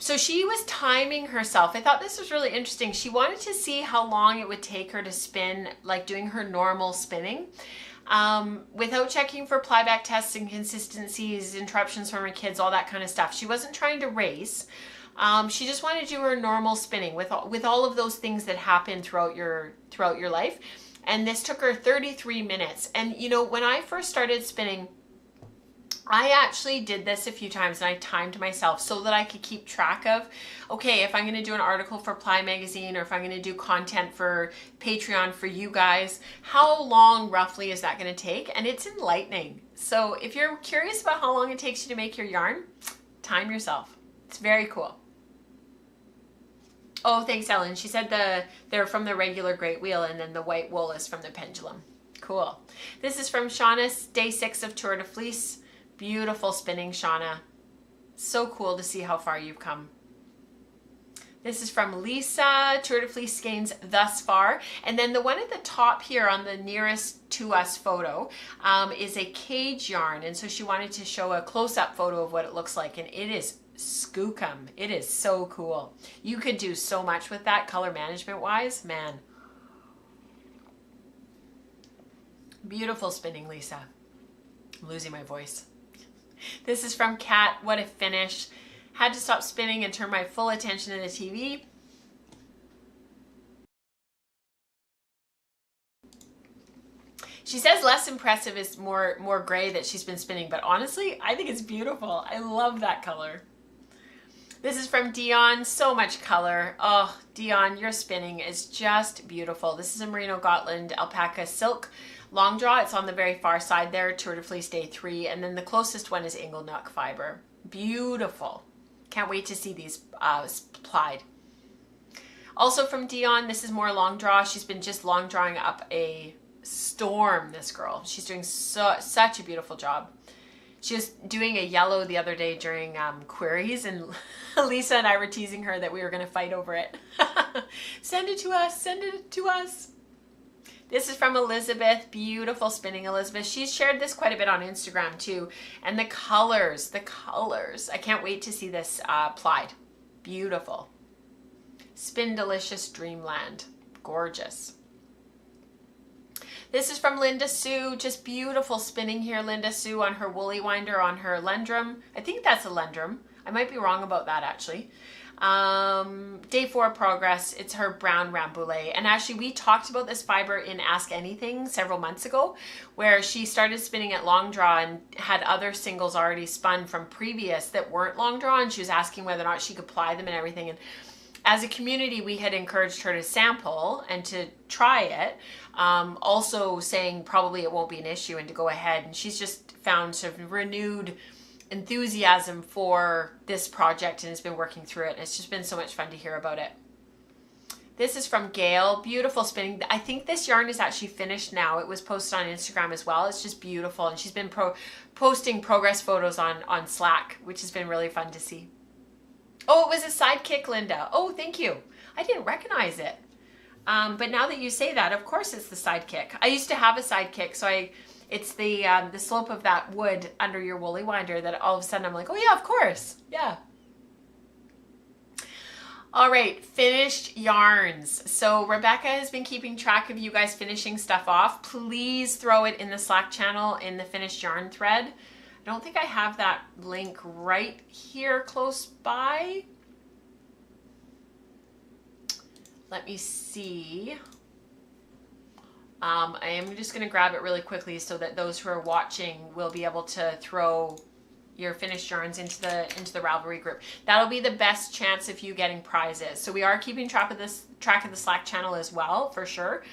So she was timing herself. I thought this was really interesting. She wanted to see how long it would take her to spin, like doing her normal spinning, without checking for plyback tests, inconsistencies, interruptions from her kids, all that kind of stuff. She wasn't trying to race. She just wanted to do her normal spinning with all of those things that happen throughout your life. And this took her 33 minutes. And you know, when I first started spinning, I actually did this a few times, and I timed myself so that I could keep track of, okay, if I'm going to do an article for Ply Magazine, or if I'm going to do content for Patreon for you guys, how long roughly is that going to take? And it's enlightening. So if you're curious about how long it takes you to make your yarn, time yourself. It's very cool. Oh, thanks, Ellen. She said they're from the regular great wheel, and then the white wool is from the pendulum. Cool. This is from Shauna, day 6 of Tour de Fleece. Beautiful spinning, Shauna. So cool to see how far you've come. This is from Lisa, Tour de Fleece skeins thus far. And then the one at the top here on the nearest to us photo is a cage yarn. And so she wanted to show a close-up photo of what it looks like. And it is skookum. It is so cool. You could do so much with that color management wise, man. Beautiful spinning, Lisa. I'm losing my voice. This is from Kat. What a finish. Had to stop spinning and turn my full attention to the TV. She says less impressive is more gray that she's been spinning, but honestly, I think it's beautiful. I love that color. This is from Dion. So much color. Oh, Dion, your spinning is just beautiful. This is a Merino Gotland alpaca silk long draw. It's on the very far side there, Tour de Fleece day 3. And then the closest one is Inglenook fiber. Beautiful. Can't wait to see these plied. Also from Dion, this is more long draw. She's been just long drawing up a storm, this girl. She's doing such a beautiful job. She was doing a yellow the other day during queries, and Lisa and I were teasing her that we were going to fight over it. Send it to us. Send it to us. This is from Elizabeth. Beautiful spinning, Elizabeth. She's shared this quite a bit on Instagram too. And the colors. I can't wait to see this plied. Beautiful. Spin Delicious Dreamland. Gorgeous. This is from Linda Sue. Just beautiful spinning here, Linda Sue, on her woolly winder on her Lendrum. I think that's a Lendrum. I might be wrong about that actually. Day 4 progress. It's her brown rambouillet. And actually we talked about this fiber in Ask Anything several months ago, where she started spinning at long draw and had other singles already spun from previous that weren't long draw, and she was asking whether or not she could ply them and everything. And as a community, we had encouraged her to sample and to try it. Also saying probably it won't be an issue and to go ahead. And she's just found sort of renewed enthusiasm for this project and has been working through it. It's just been so much fun to hear about it. This is from Gail. Beautiful spinning. I think this yarn is actually finished now. It was posted on Instagram as well. It's just beautiful. And she's been posting progress photos on Slack, which has been really fun to see. Oh, it was a sidekick, Linda. Oh, thank you. I didn't recognize it. But now that you say that, of course it's the sidekick. I used to have a sidekick, so it's the slope of that wood under your woolly winder that all of a sudden I'm like, oh yeah, of course. Yeah. All right, finished yarns. So Rebecca has been keeping track of you guys finishing stuff off. Please throw it in the Slack channel in the finished yarn thread. I don't think I have that link right here close by. Let me see. I am just going to grab it really quickly so that those who are watching will be able to throw your finished yarns into the Ravelry group. That'll be the best chance of you getting prizes. So we are keeping track of the Slack channel as well, for sure.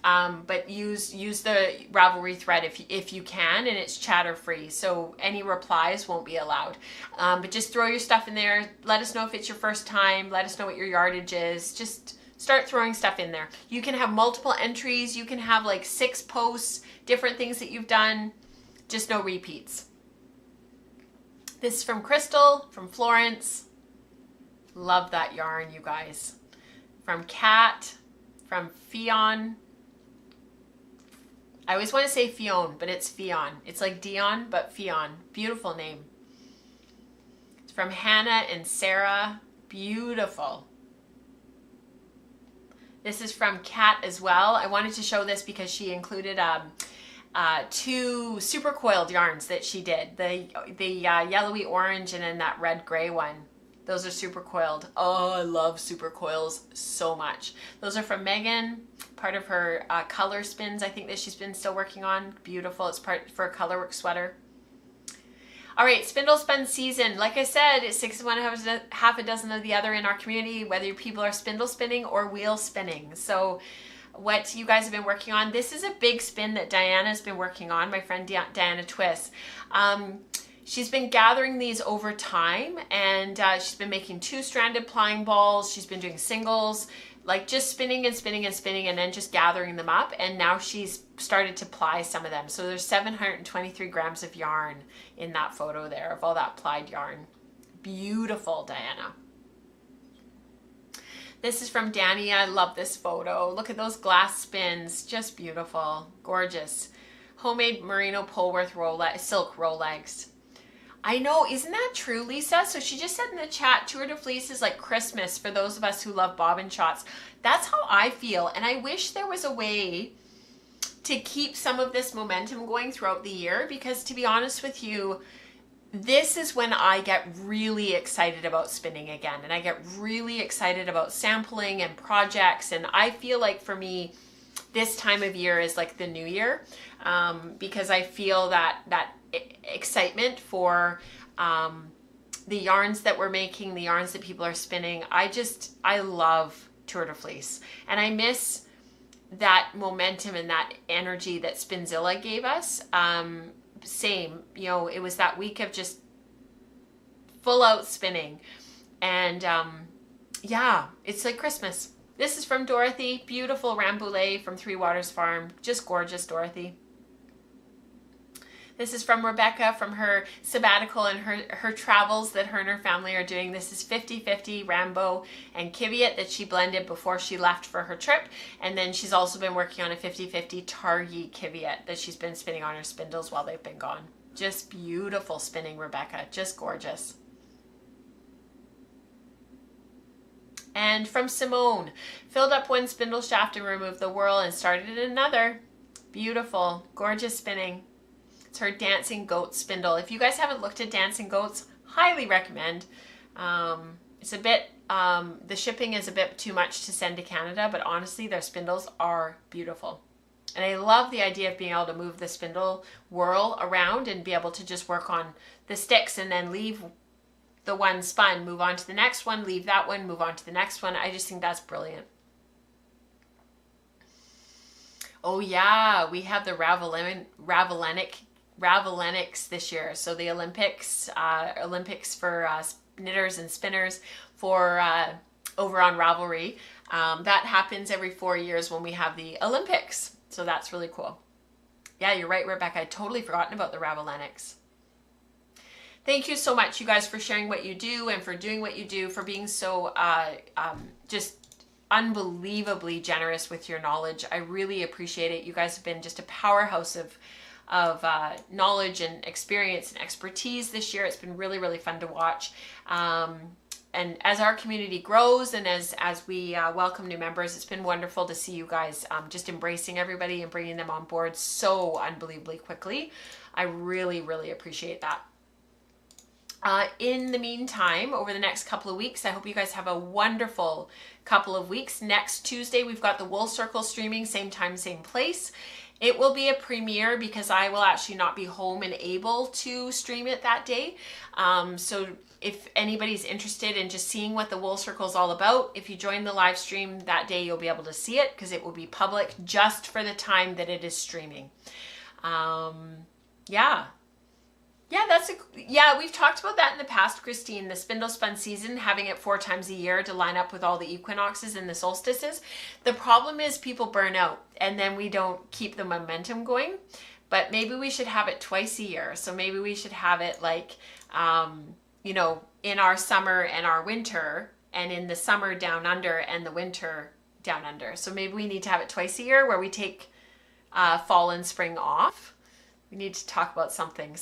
But use the Ravelry thread if you can, and it's chatter free, so any replies won't be allowed. But just throw your stuff in there. Let us know if it's your first time. Let us know what your yardage is. Just start throwing stuff in there. You can have multiple entries. You can have like 6 posts, different things that you've done, just no repeats. This is from Crystal, from Florence. Love that yarn, you guys. From Kat, from Fion. I always want to say Fion, but it's Fion. It's like Dion, but Fion. Beautiful name. It's from Hannah and Sarah. Beautiful. This is from Kat as well. I wanted to show this because she included 2 super coiled yarns that she did. The yellowy orange and then that red gray one. Those are super coiled. Oh, I love super coils so much. Those are from Megan, part of her color spins I think that she's been still working on. Beautiful. It's part for a colorwork sweater. All right, spindle spun season. Like I said, it's 6 of one, half a dozen of the other in our community, whether your people are spindle spinning or wheel spinning. So what you guys have been working on. This is a big spin that Diana's been working on, my friend Diana Twist. She's been gathering these over time, and she's been making 2-stranded plying balls. She's been doing singles, like just spinning and spinning and spinning, and then just gathering them up. And now she's started to ply some of them. So there's 723 grams of yarn in that photo there of all that plied yarn. Beautiful, Diana. This is from Danny. I love this photo. Look at those glass spins. Just beautiful. Gorgeous. Homemade merino Polworth silk rolags. I know, isn't that true, Lisa? So she just said in the chat, Tour de Fleece is like Christmas for those of us who love bobbin shots. That's how I feel, and I wish there was a way to keep some of this momentum going throughout the year, because to be honest with you, this is when I get really excited about spinning again, and I get really excited about sampling and projects, and I feel like for me, this time of year is like the new year, because I feel that excitement for the yarns that we're making, the yarns that people are spinning. I love Tour de Fleece, and I miss that momentum and that energy that Spinzilla gave us. Same, you know, it was that week of just full out spinning, and yeah, it's like Christmas. This is from Dorothy. Beautiful Rambouillet from Three Waters Farm. Just gorgeous, Dorothy. This is from Rebecca from her sabbatical and her travels that her and her family are doing. This is 50-50 Rambo and Kiviot that she blended before she left for her trip. And then she's also been working on a 50-50 Targhee Kiviot that she's been spinning on her spindles while they've been gone. Just beautiful spinning, Rebecca. Just gorgeous. And from Simone, filled up one spindle shaft and removed the whirl and started another. Beautiful, gorgeous spinning. It's her Dancing Goat spindle. If you guys haven't looked at Dancing Goats, highly recommend. It's a bit, the shipping is a bit too much to send to Canada, but honestly, their spindles are beautiful. And I love the idea of being able to move the spindle whirl around and be able to just work on the sticks and then leave the one spun, move on to the next one, leave that one, move on to the next one. I just think that's brilliant. Oh yeah, we have the Ravelenics this year. So the Olympics for knitters and spinners for over on Ravelry. That happens every 4 years when we have the Olympics. So that's really cool. Yeah, you're right, Rebecca. I'd totally forgotten about the Ravelanics. Thank you so much, you guys, for sharing what you do and for doing what you do, for being so just unbelievably generous with your knowledge. I really appreciate it. You guys have been just a powerhouse of knowledge and experience and expertise this year. It's been really, really fun to watch. And as our community grows and as we welcome new members, it's been wonderful to see you guys just embracing everybody and bringing them on board so unbelievably quickly. I really, really appreciate that. In the meantime, over the next couple of weeks, I hope you guys have a wonderful couple of weeks. Next Tuesday, we've got the Wool Circle streaming, same time, same place. It will be a premiere because I will actually not be home and able to stream it that day. So if anybody's interested in just seeing what the Wool Circle is all about, if you join the live stream that day, you'll be able to see it because it will be public just for the time that it is streaming. Yeah, we've talked about that in the past, Christine, the spindle spun season, having it 4 times a year to line up with all the equinoxes and the solstices. The problem is people burn out and then we don't keep the momentum going, but maybe we should have it twice a year. So maybe we should have it like, you know, in our summer and our winter, and in the summer down under and the winter down under. So maybe we need to have it twice a year where we take fall and spring off. We need to talk about something.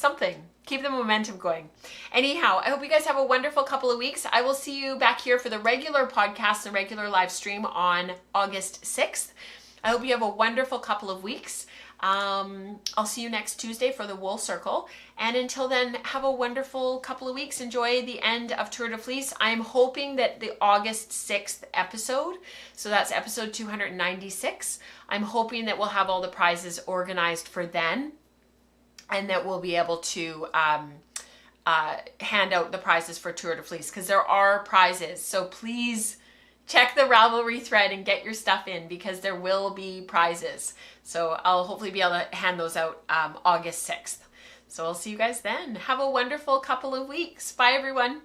Keep the momentum going. Anyhow, I hope you guys have a wonderful couple of weeks. I will see you back here for the regular podcast and regular live stream on August 6th. I hope you have a wonderful couple of weeks. I'll see you next Tuesday for the Wool Circle. And until then, have a wonderful couple of weeks. Enjoy the end of Tour de Fleece. I'm hoping that the August 6th episode, so that's episode 296, I'm hoping that we'll have all the prizes organized for then, and that we'll be able to hand out the prizes for Tour de Fleece, because there are prizes. So please check the Ravelry thread and get your stuff in, because there will be prizes. So I'll hopefully be able to hand those out August 6th. So I'll see you guys then. Have a wonderful couple of weeks. Bye, everyone.